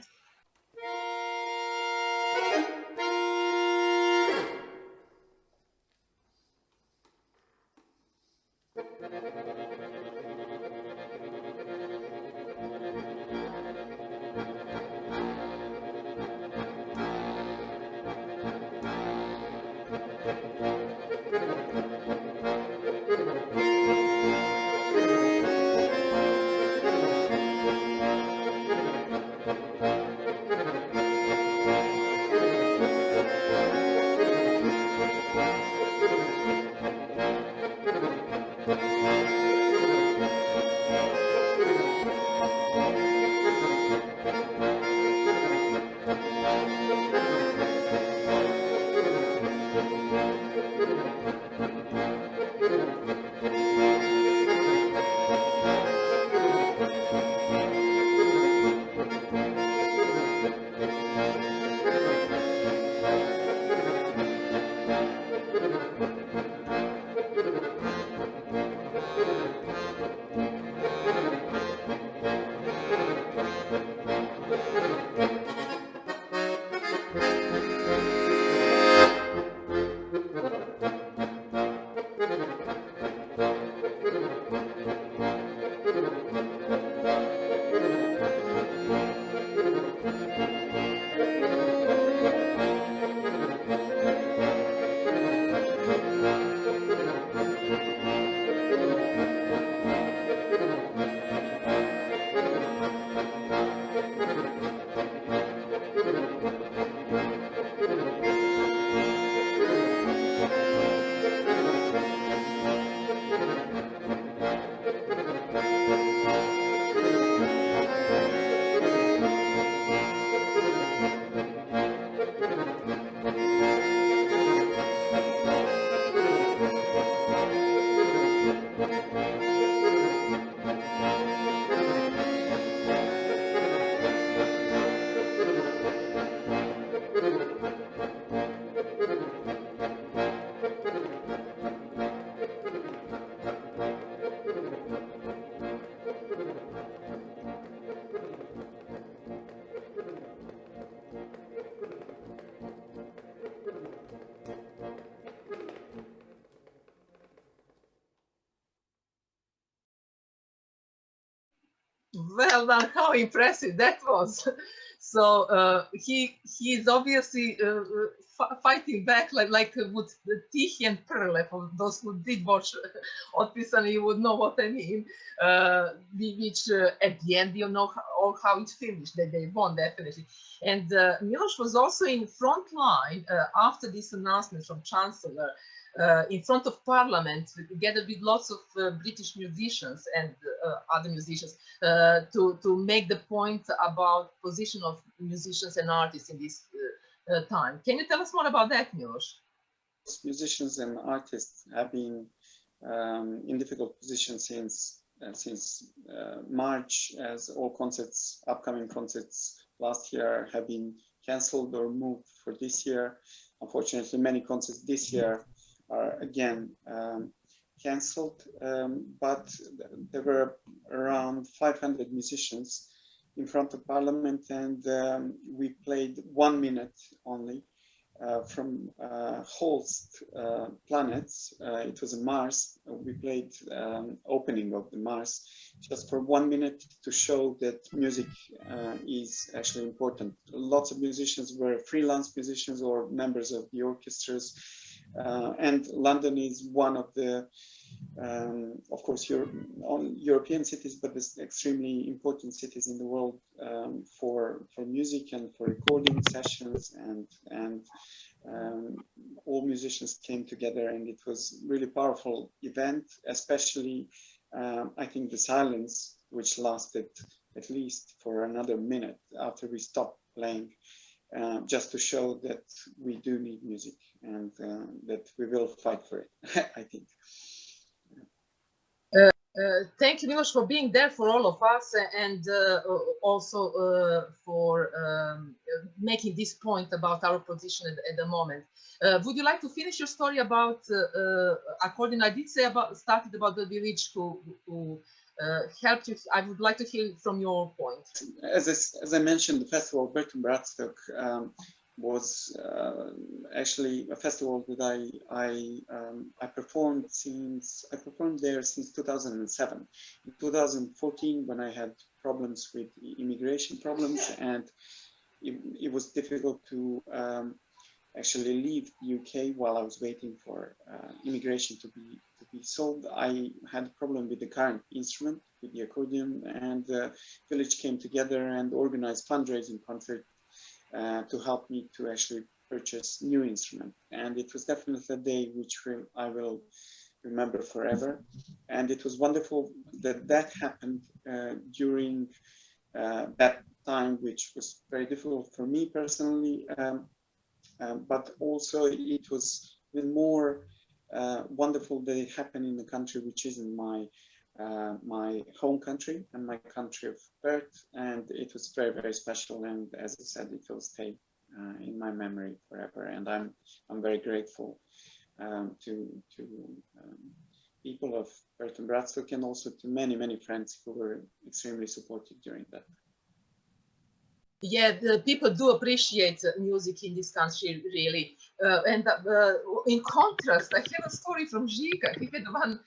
Well done, how impressive that was. So he is obviously fighting back like with the Tihi and Perle. For those who did watch Otpisani, you would know what I mean. Which at the end, you know how it finished, that they won definitely. And Miloš was also in front line after this announcement from Chancellor. in front of Parliament, together with lots of British musicians and other musicians, to make the point about position of musicians and artists in this time. Can you tell us more about that, Miloš? Musicians and artists have been in difficult positions since March, as all concerts, upcoming concerts last year have been cancelled or moved for this year. Unfortunately, many concerts this year are again cancelled, but there were around 500 musicians in front of Parliament, and we played 1 minute only from host planets. It was a Mars. We played opening of the Mars just for 1 minute to show that music is actually important. Lots of musicians were freelance musicians or members of the orchestras, and London is one of the of course European cities, but it's extremely important cities in the world for music and for recording sessions, and all musicians came together, and it was really powerful event, especially I think the silence, which lasted at least for another minute after we stopped playing, just to show that we do need music, and that we will fight for it. I think. Thank you, Miloš, for being there for all of us, and also for making this point about our position at the moment. Would you like to finish your story about accordion? I did say started about the village who helped you. I would like to hear from your point. As I mentioned, the festival Bertolt Brettstock was actually a festival that I performed there since 2007. In 2014, when I had problems with immigration problems, and it was difficult to actually leave the UK while I was waiting for immigration to be solved. I had a problem with the current instrument, with the accordion, and the village came together and organized fundraising concert to help me to actually purchase new instrument. And it was definitely a day which I will remember forever. And it was wonderful that that happened during that time, which was very difficult for me personally. But also it was even more wonderful that it happened in a country which isn't my home country and my country of birth, and it was very, very special. And as I said, it will stay in my memory forever. And I'm very grateful to people of Bertolt Brettstock, and also to many friends who were extremely supportive during that. Yeah, the people do appreciate music in this country, really. And in contrast, I have a story from Žika. He had one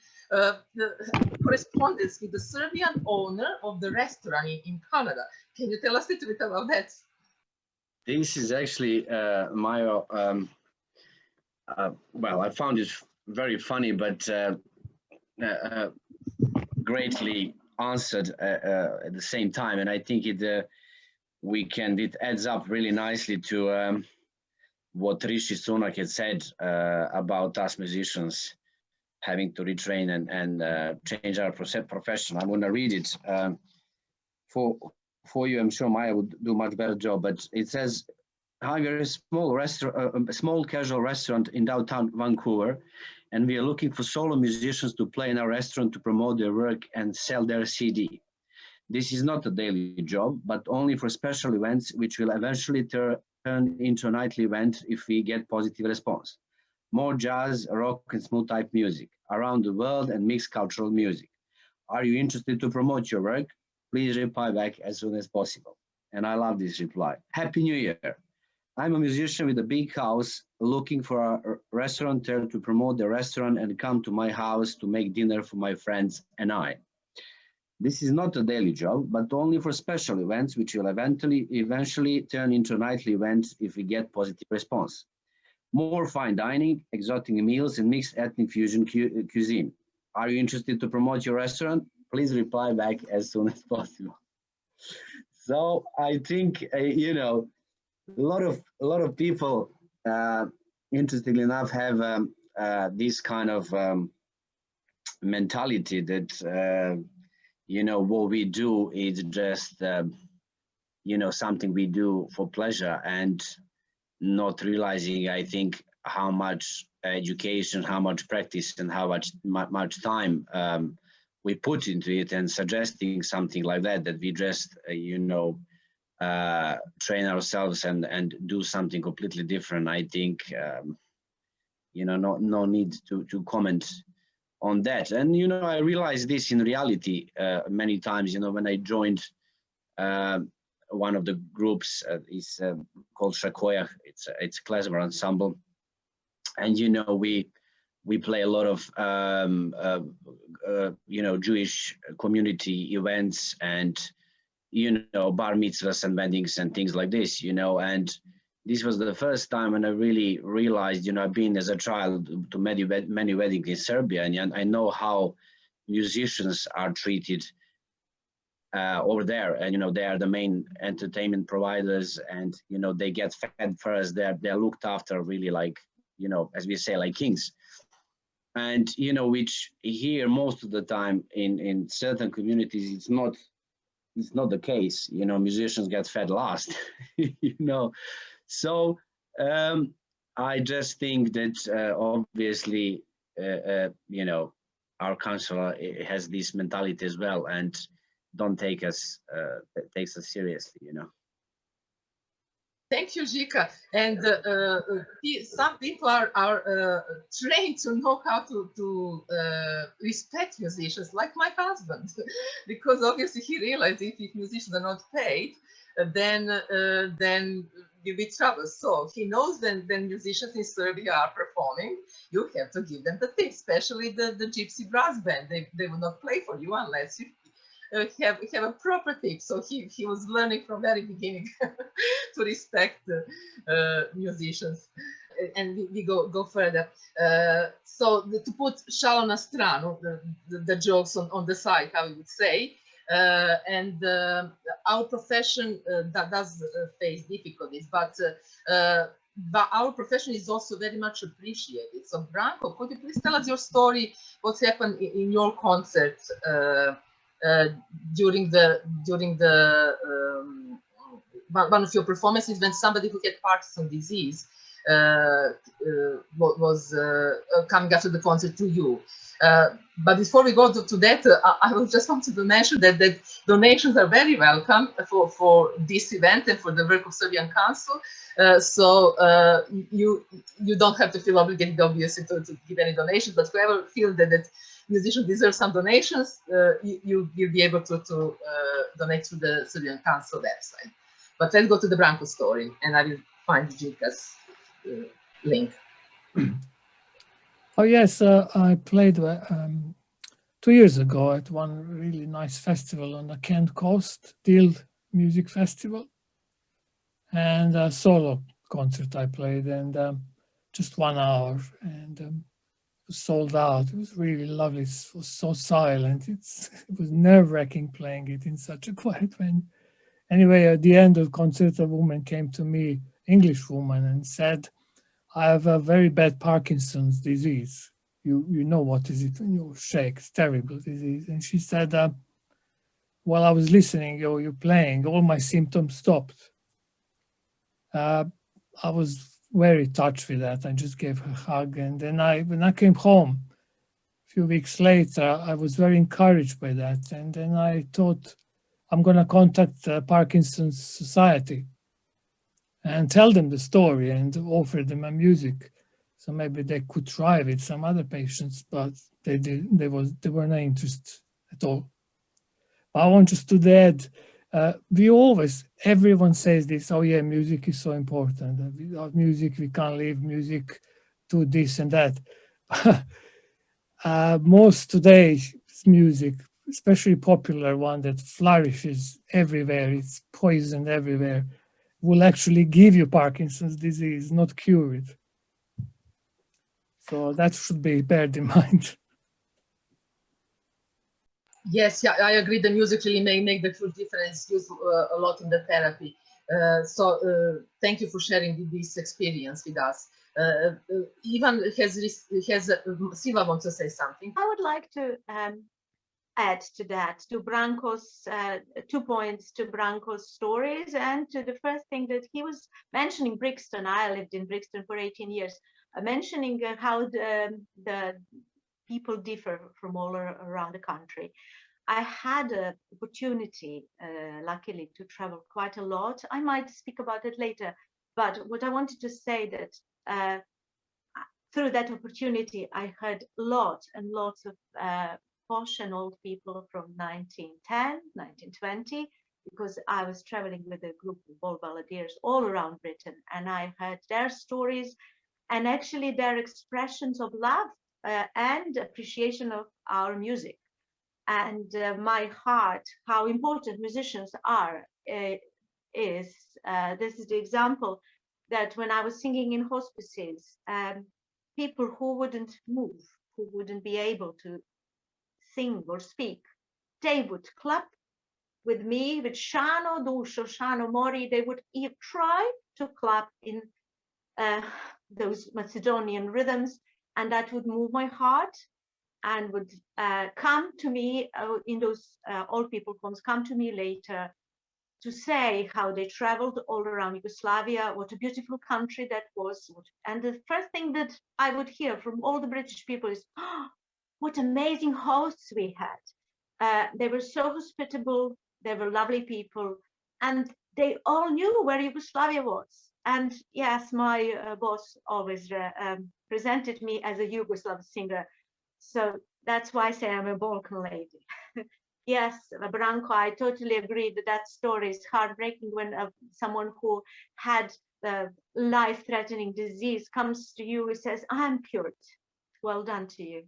correspondence with the Serbian owner of the restaurant in Canada. Can you tell us a little bit about that? This is actually Maya. Well, I found it very funny, but greatly answered at the same time. And I think it adds up really nicely to what Rishi Sunak had said about us musicians having to retrain and change our profession. I'm going to read it for you. I'm sure Maya would do a much better job, but it says, "Hi, we're a small restaurant, a small casual restaurant in downtown Vancouver, and we are looking for solo musicians to play in our restaurant to promote their work and sell their CD. This is not a daily job, but only for special events, which will eventually turn into a nightly event if we get positive response. More jazz, rock, and smooth type music around the world, and mixed cultural music. Are you interested to promote your work? Please reply back as soon as possible." And I love this reply. "Happy New Year. I'm a musician with a big house looking for a restaurateur to promote the restaurant and come to my house to make dinner for my friends and I. This is not a daily job, but only for special events, which will eventually turn into a nightly event if we get positive response. More fine dining, exotic meals, and mixed ethnic fusion cuisine. Are you interested to promote your restaurant? Please reply back as soon as possible." So I think a lot of people, interestingly enough, have this kind of mentality that you know, what we do is just you know, something we do for pleasure, and not realizing, I think, how much education, how much practice, and how much time we put into it, and suggesting something like that, that we just you know, train ourselves and do something completely different. I think you know, no need to comment on that. And you know, I realized this in reality many times. You know, when I joined one of the groups, is called Shakoya. It's a klezmer ensemble, and you know, we play a lot of you know, Jewish community events, and you know, bar mitzvahs and weddings and things like this. You know, and this was the first time when I really realized, you know, I've been as a child to many weddings in Serbia, and I know how musicians are treated over there. And you know, they are the main entertainment providers, and you know, they get fed first. They're looked after really, like, you know, as we say, like kings. And you know, which here most of the time in certain communities, it's not the case. You know, musicians get fed last. You know, so I just think that obviously you know, our council has this mentality as well, and don't take us takes us seriously, you know. Thank you, Zika. And some people are trained to know how to respect musicians, like my husband, because obviously he realized if musicians are not paid, then you'll be trouble. So he knows then musicians in Serbia are performing, you have to give them the tip, especially the gypsy brass band. They will not play for you unless you have a proper tip. So he was learning from very beginning to respect musicians. And we go further. So to put šalu na stranu, the jokes on the side, how we would say, and our profession that does face difficulties, but our profession is also very much appreciated. So Branco, could you please tell us your story, what's happened in your concert during the one of your performances, when somebody who had Parkinson's disease was coming after the concert to you. But before we go to that, I just wanted to mention that donations are very welcome for this event and for the work of Serbian Council. So you don't have to feel obligated, obviously, to give any donations, but whoever feels that musicians deserve some donations, you'll be able to donate through the Serbian Council website. But let's go to the Branco story, and I will find Jika's link. Oh yes, I played 2 years ago at one really nice festival on the Kent Coast, Deal Music Festival, and a solo concert I played, and just 1 hour, and it was sold out. It was really lovely. It was so silent. It was nerve-wracking playing it in such a quiet venue. Anyway, at the end of the concert, a woman came to me, English woman, and said, "I have a very bad Parkinson's disease. You know what is it when you shake? It's terrible disease." And she said, "While I was listening, you're playing, all my symptoms stopped." I was very touched with that. I just gave her a hug. And then when I came home a few weeks later, I was very encouraged by that. And then I thought, I'm going to contact the Parkinson's Society and tell them the story and offer them a music. So maybe they could try with some other patients, but they were not interested at all. I want just to add, everyone says this, oh yeah, music is so important. Without music, we can't live, music, do this and that. Most today's music, especially popular one that flourishes everywhere, it's poisoned everywhere, will actually give you Parkinson's disease, not cure it. So that should be beared in mind. Yes, yeah, I agree. The music really may make the true difference, used a lot in the therapy. So thank you for sharing this experience with us. Ivan Silva wants to say something. I would like to add to that, to Branco's 2 points to Branco's stories, and to the first thing that he was mentioning Brixton. I lived in Brixton for 18 years, mentioning how the people differ from all around the country. I had an opportunity, luckily, to travel quite a lot. I might speak about it later, but what I wanted to say that through that opportunity, I heard lots and lots of posh and old people from 1910, 1920, because I was traveling with a group of ball balladeers all around Britain, and I heard their stories and actually their expressions of love and appreciation of our music. And my heart, how important musicians are, this is the example that when I was singing in hospices, people who wouldn't move, who wouldn't be able to sing or speak, they would clap with me, with Shano Dusho, Shano Mori. They would try to clap in those Macedonian rhythms, and that would move my heart, and would come to me in those old people homes, come to me later to say how they traveled all around Yugoslavia, what a beautiful country that was. And the first thing that I would hear from all the British people is, oh, what amazing hosts we had. They were so hospitable, they were lovely people, and they all knew where Yugoslavia was. And yes, my boss always presented me as a Yugoslav singer. So that's why I say I'm a Balkan lady. Yes, Branco, I totally agree that that story is heartbreaking when someone who had life-threatening disease comes to you and says, I'm cured. Well done to you.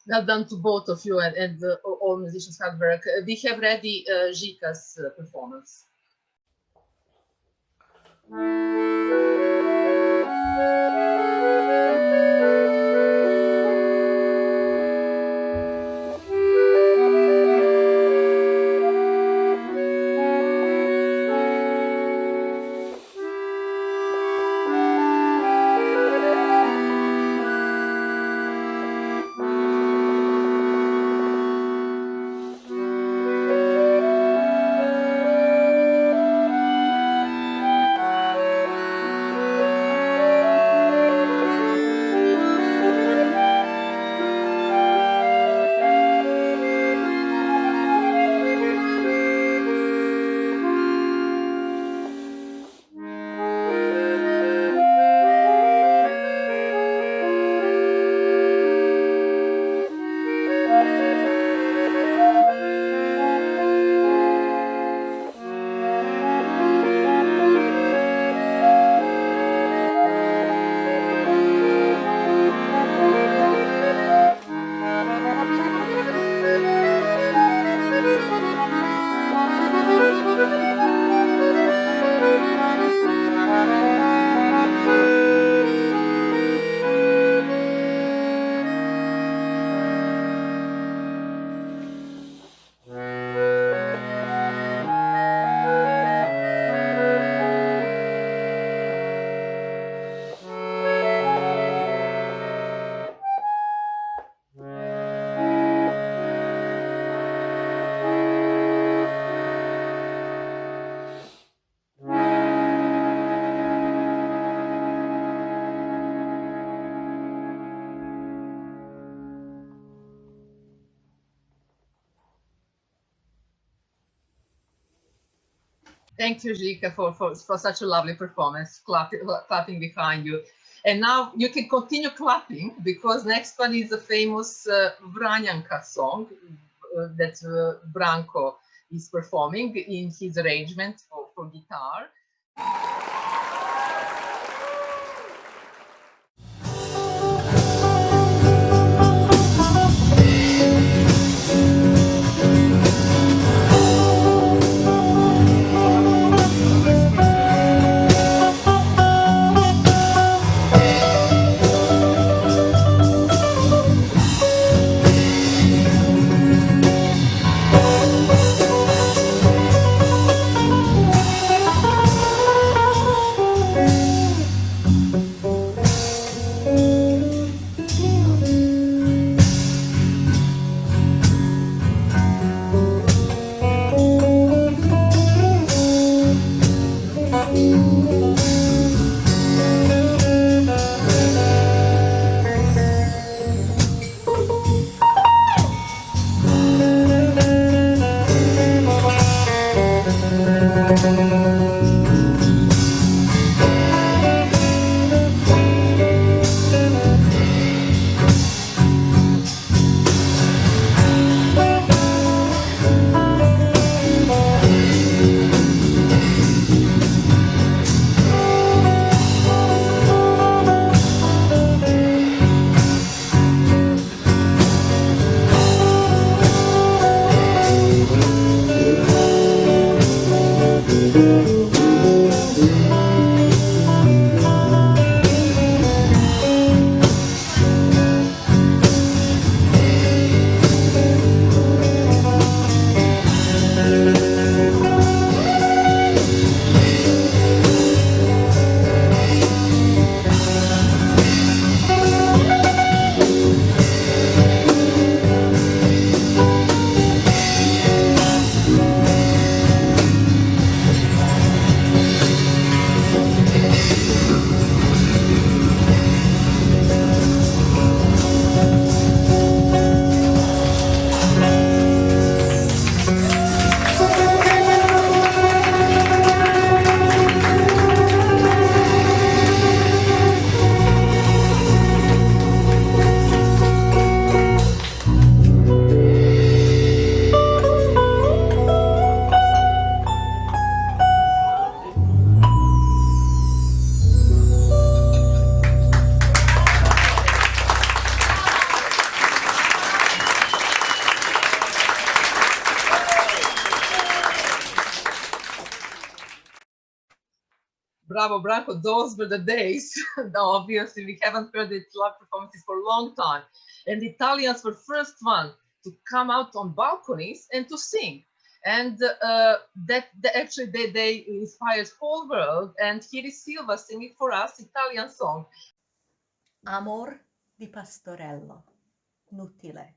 Well done to both of you and all musicians' hard work. We have ready Žika's performance. Thank you, Žika, for such a lovely performance, clapping behind you. And now you can continue clapping, because next one is a famous Vranjanka song that Branco is performing in his arrangement for guitar. bravo, Branco, those were the days. Now, obviously, we haven't heard it live performances for a long time. And the Italians were first one to come out on balconies and to sing. And actually, they inspired whole world. And here is Silva singing for us Italian song. Amor di Pastorello, Nutile.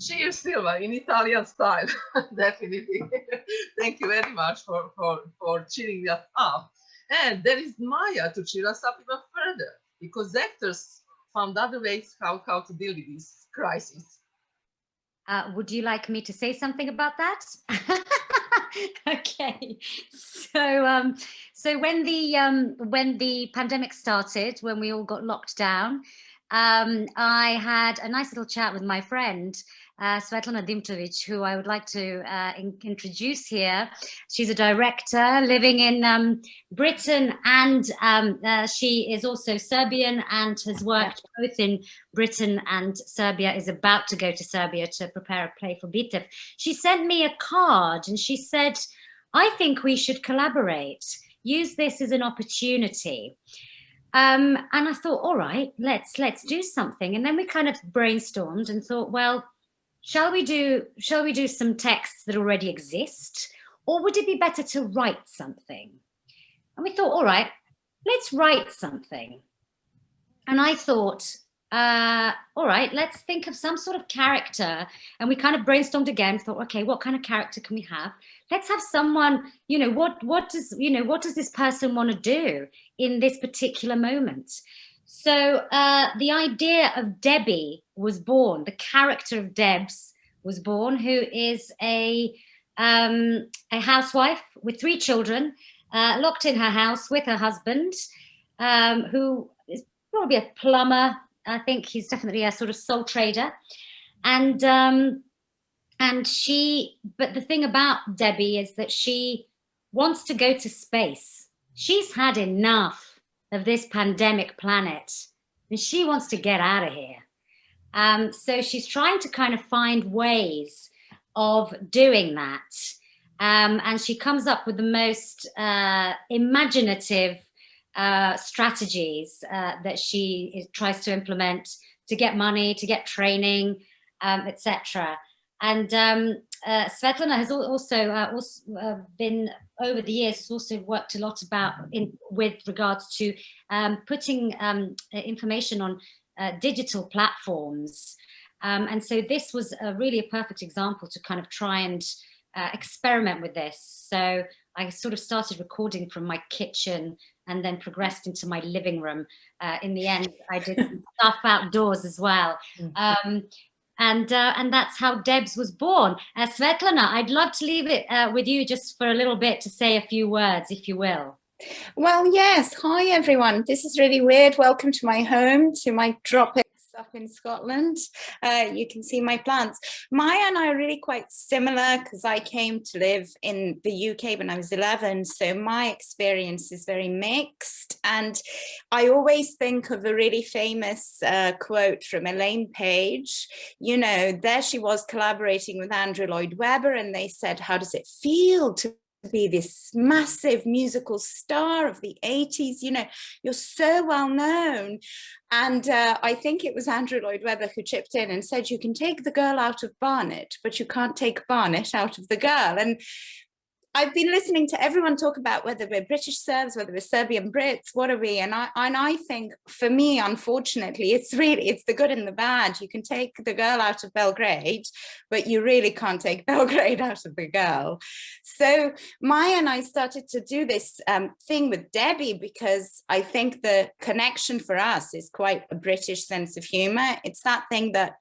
Cheers, Silva, in Italian style, definitely. Thank you very much for cheering us up. And there is Maya to cheer us up even further, because actors found other ways how to deal with this crisis. Would you like me to say something about that? Okay. So when the pandemic started, when we all got locked down, I had a nice little chat with my friend, Svetlana Dimtovic, who I would like to introduce here. She's a director living in Britain, and she is also Serbian and has worked both in Britain and Serbia, is about to go to Serbia to prepare a play for Bitev. She sent me a card and she said, I think we should collaborate, use this as an opportunity. And I thought, all right, let's do something. And then we kind of brainstormed and thought, well, shall we do some texts that already exist, or would it be better to write something? And we thought, all right, let's write something. And I thought, all right, let's think of some sort of character. And we kind of brainstormed again, thought, okay, what kind of character can we have? Let's have someone, what does this person want to do in this particular moment? So the idea of Debbie was born. The character of Debs was born, who is a housewife with 3 children, locked in her house with her husband, who is probably a plumber. I think he's definitely a sort of sole trader. And but the thing about Debbie is that she wants to go to space. She's had enough of this pandemic planet and she wants to get out of here. So she's trying to kind of find ways of doing that. And she comes up with the most imaginative strategies that she tries to implement to get money, to get training, etc. And Svetlana has also been, over the years, has also worked a lot with regards to putting information on digital platforms. And so this was really a perfect example to kind of try and experiment with this. So I sort of started recording from my kitchen and then progressed into my living room. In the end, I did stuff outdoors as well. And that's how Debs was born. Svetlana, I'd love to leave it with you just for a little bit to say a few words, if you will. Well, yes. Hi, everyone. This is really weird. Welcome to my home, to my tropics up in Scotland. You can see my plants. Maya and I are really quite similar because I came to live in the UK when I was 11. So my experience is very mixed. And I always think of a really famous quote from Elaine Page. You know, there she was collaborating with Andrew Lloyd Webber, and they said, how does it feel to be this massive musical star of the 80s? You know, you're so well known. And I think it was Andrew Lloyd Webber who chipped in and said, you can take the girl out of Barnet, but you can't take Barnet out of the girl. And I've been listening to everyone talk about whether we're British Serbs, whether we're Serbian Brits, what are we? And I think for me, unfortunately, it's the good and the bad. You can take the girl out of Belgrade, but you really can't take Belgrade out of the girl. So Maya and I started to do this thing with Debbie because I think the connection for us is quite a British sense of humor. It's that thing that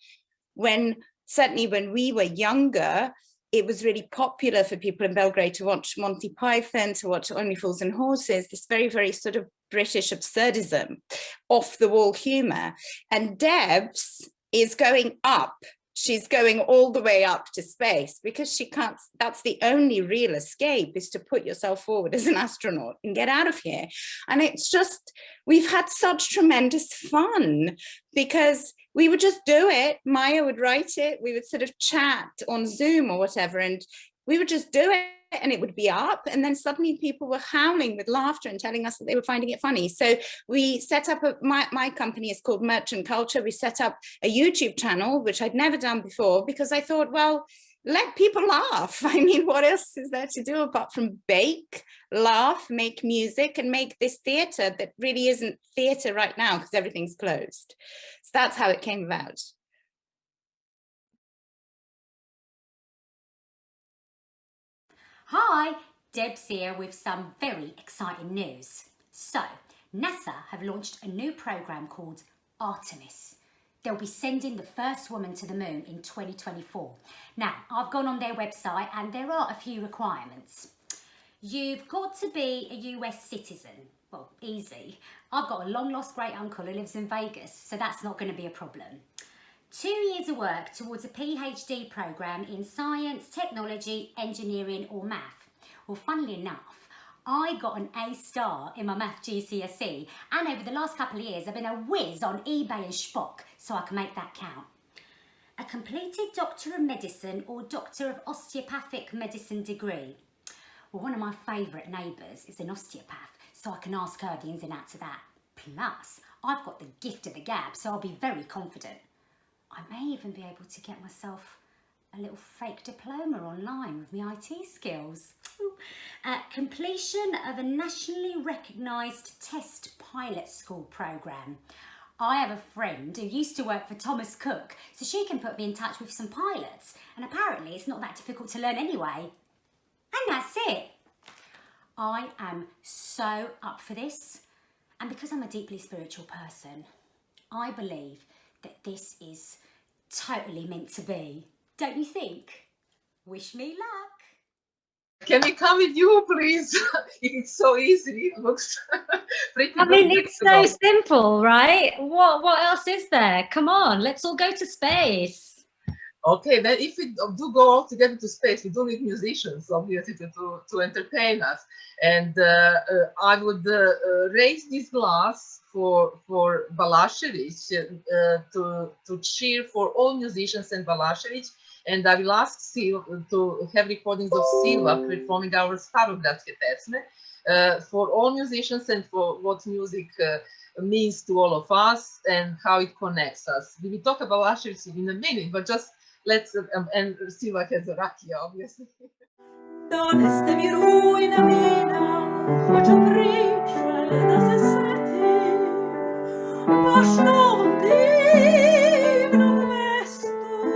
certainly when we were younger, it was really popular for people in Belgrade to watch Monty Python, to watch Only Fools and Horses, this very, very sort of British absurdism, off-the-wall humor. And Debs is going up. She's going all the way up to space because she can't, that's the only real escape, is to put yourself forward as an astronaut and get out of here. And it's just, we've had such tremendous fun because we would just do it. Maya would write it. We would sort of chat on Zoom or whatever, and we would just do it and it would be up. And then suddenly people were howling with laughter and telling us that they were finding it funny. So we set up, my company is called Merchant Culture. We set up a YouTube channel, which I'd never done before because I thought, well, let people laugh. I mean, what else is there to do apart from bake, laugh, make music, and make this theatre that really isn't theatre right now because everything's closed. So that's how it came about. Hi, Deb's here with some very exciting news. So, NASA have launched a new programme called Artemis. They'll be sending the first woman to the moon in 2024. Now, I've gone on their website and there are a few requirements. You've got to be a US citizen. Well, easy. I've got a long lost great uncle who lives in Vegas, so that's not going to be a problem. 2 years of work towards a PhD programme in science, technology, engineering or math. Well, funnily enough, I got an A star in my math GCSE, and over the last couple of years I've been a whiz on eBay and Spock, so I can make that count. A completed Doctor of Medicine or Doctor of Osteopathic Medicine degree. Well, one of my favourite neighbours is an osteopath, so I can ask her the ins and outs of that. Plus, I've got the gift of the gab, so I'll be very confident. I may even be able to get myself a little fake diploma online with my IT skills. Completion of a nationally recognised test pilot school programme. I have a friend who used to work for Thomas Cook, so she can put me in touch with some pilots, and apparently it's not that difficult to learn anyway. And that's it. I am so up for this, and because I'm a deeply spiritual person, I believe that this is totally meant to be. Don't you think? Wish me luck. Can we come with you, please? It's so easy. It looks pretty I mean, good. it's so simple, right? What else is there? Come on, let's all go to space. Okay, then if we do go all together to space, we do need musicians, obviously, to entertain us. And I would raise this glass for Balašević, to cheer for all musicians and Balašević. And I will ask Silva to have recordings of Silva performing our Starogradske pesme for all musicians and for what music means to all of us and how it connects us. We will talk about Balašević in a minute, but just let's and Silva has a rakia, obviously. Doneste mi ruina vina, hoću priče da se setim, baš na ovom divnom mestu,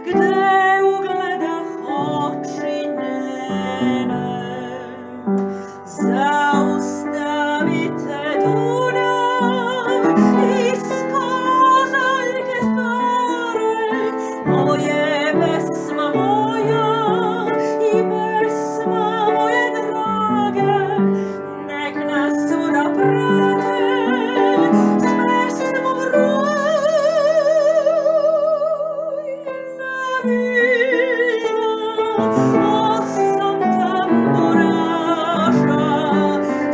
gde ugledah oči njene. Zaustavite Dunav iz Kozaljke stare, ovo je pesma moja i pesma moje drage, nek nas svuda prate s pesmom rujna vina. Osam tamburaša,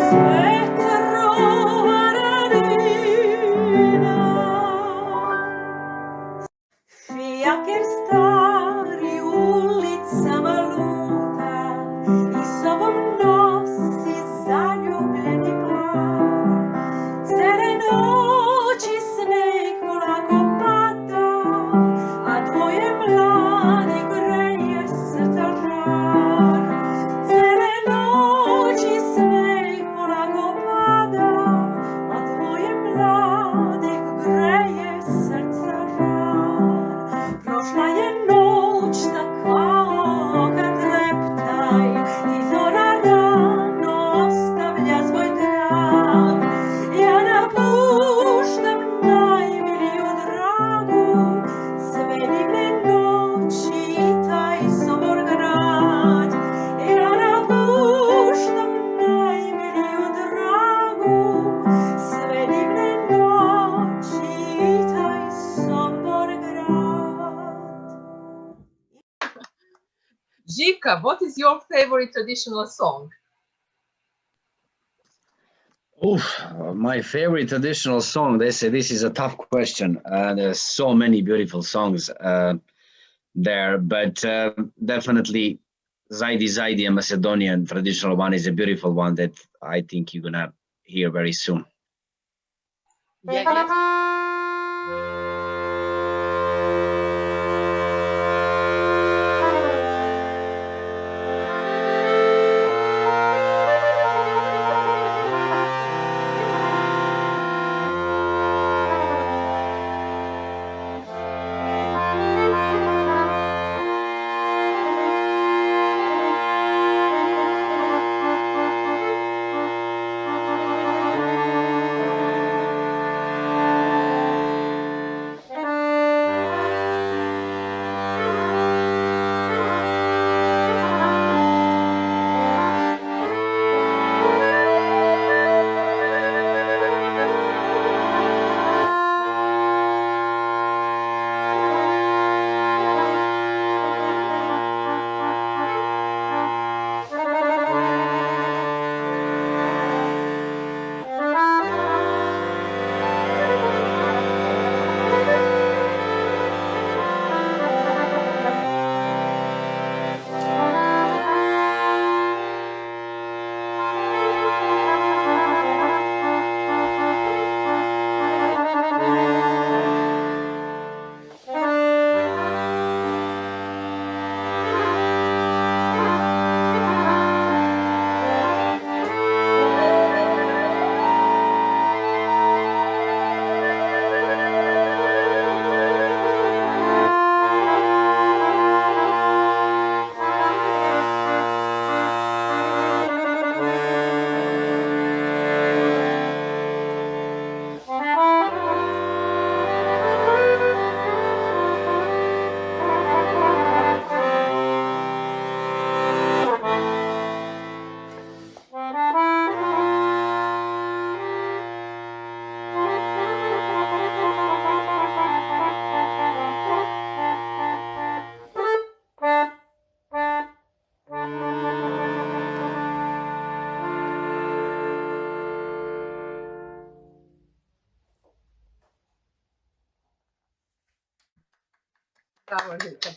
sve trovana Fijaker stari ulicama luta i sobom nosi zaljubljeni par. Cele noći sneg polako pada, a dvoje mladi greje srca žar. Cele noći sneg polako pada, a dvoje mladi greje srca žar. Prošla je noć kao kad reptaj i zora rano ostavlja svoj trag. Ja napuštam najmiliju dragu, sve divne noći i taj Sombor grad. Ja napuštam najmiliju dragu, sve divne noći i taj Sombor grad. Žika, what is your favorite traditional song? Oof, my favorite traditional song. This is a tough question. There's so many beautiful songs there, but definitely Zaidi Zaidi, a Macedonian traditional one, is a beautiful one that I think you're gonna hear very soon. Yeah, yeah.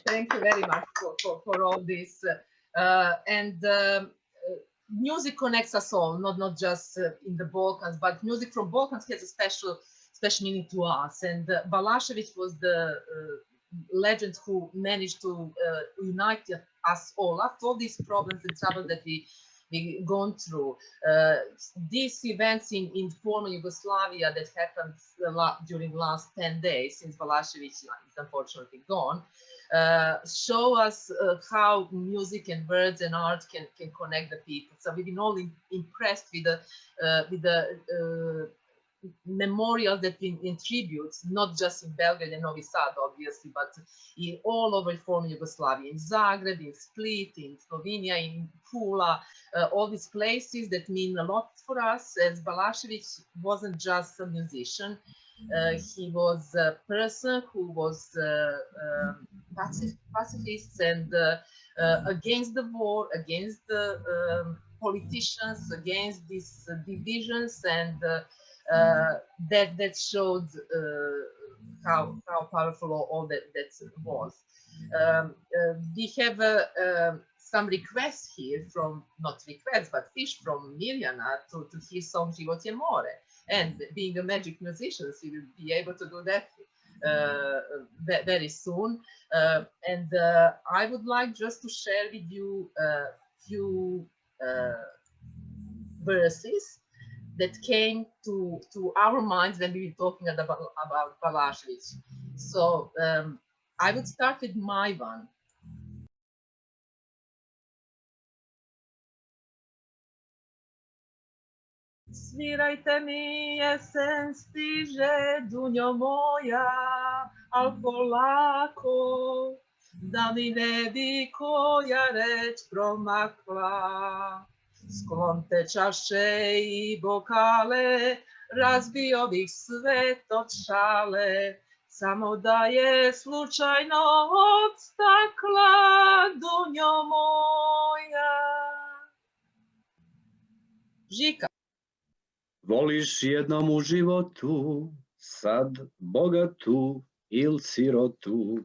Thank you very much for all this. Music connects us all, not just in the Balkans, but music from Balkans has a special meaning to us. And Balašević was the legend who managed to unite us all after all these problems and troubles that we gone through. These events in former Yugoslavia that happened during last 10 days since Balašević is unfortunately gone, show us how music and words and art can connect the people. So we've been all impressed with the memorials that in tributes, not just in Belgrade and Novi Sad, obviously, but in all over former Yugoslavia, in Zagreb, in Split, in Slovenia, in Pula, all these places that mean a lot for us, as Balašević wasn't just a musician. He was a person who was pacifist and against the war, against the politicians, against these divisions, and that showed how powerful all that was. We have some requests here from, not requests, but wish from Mirjana to hear song Život je more. And being a magic musician, she will be able to do that very soon. And I would like just to share with you a few verses that came to our minds when we were talking about Balašević. So I would start with my one. Svirajte mi, jesen stiže, dunjo moja, al polako, da mi ne bi koja reč promakla. Sklonte čaše i bokale, razbio bih svet od šale, samo da je slučajno od stakla, dunjo moja. Žika. Voliš jednom u životu, sad bogatu il sirotu,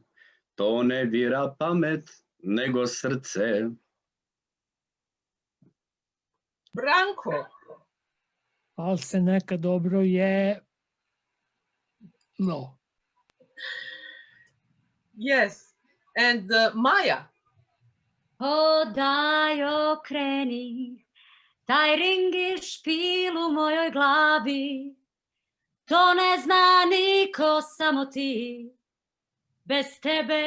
to ne bira pamet, nego srce. Branko. Al se nekad dobro je lo. Yes, and Maya. O daj okreni, taj ring i špil u mojoj glavi, to ne zna niko, samo ti. Bez tebe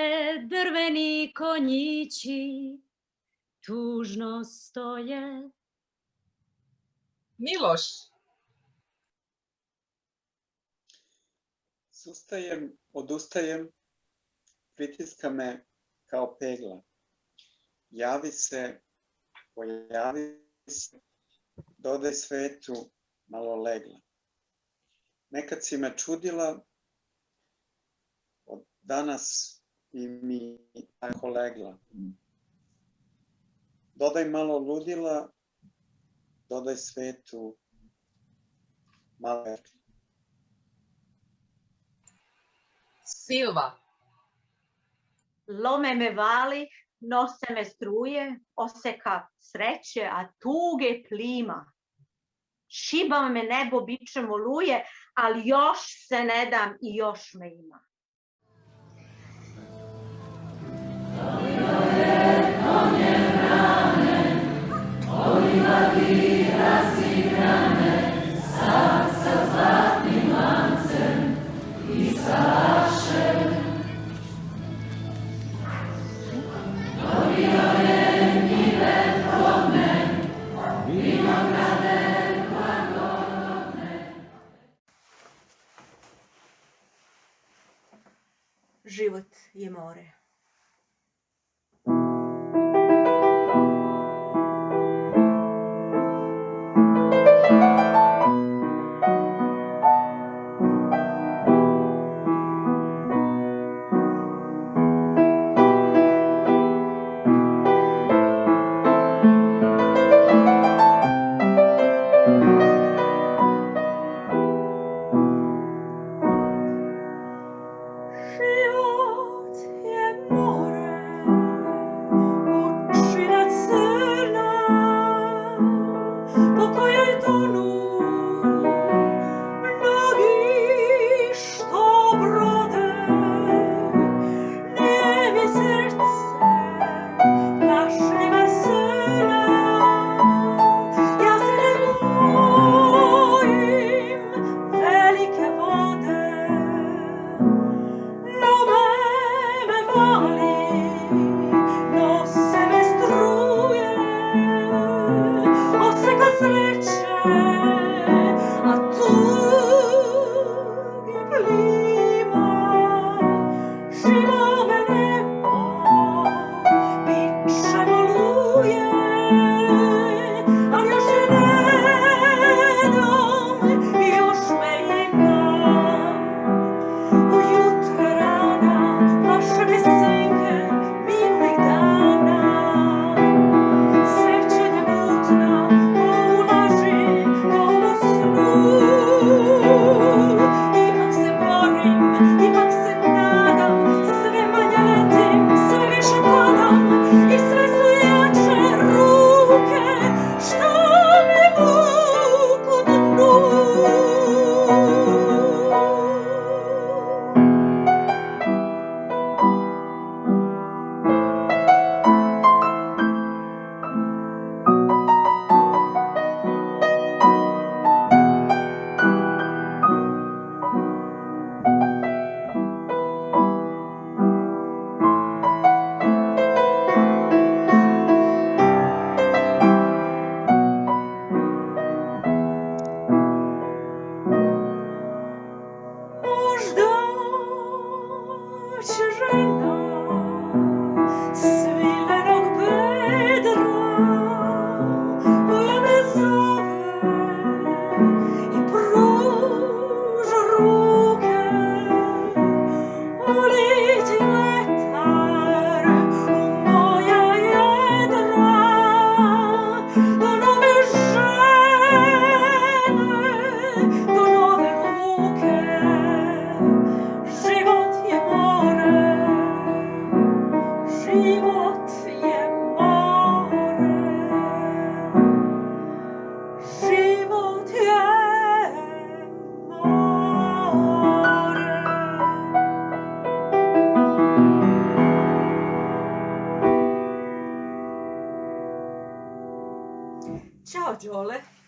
drveni konjići tužno stoje. Miloš. Sustajem, odustajem, pritiska me kao pegla. Javi se, pojavi se, dodaj svetu malo legla. Nekad si me čudila, od danas i mi tako legla. Dodaj malo ludila, dodaj svetu malo legla. Silva. Lome me vali, nose me struje, oseka sreće, a tuge plima. Šiba me nebo bičem oluje, ali još se ne dam i još me ima. Život je more. Život je život je more, život je more. Ćao Đole.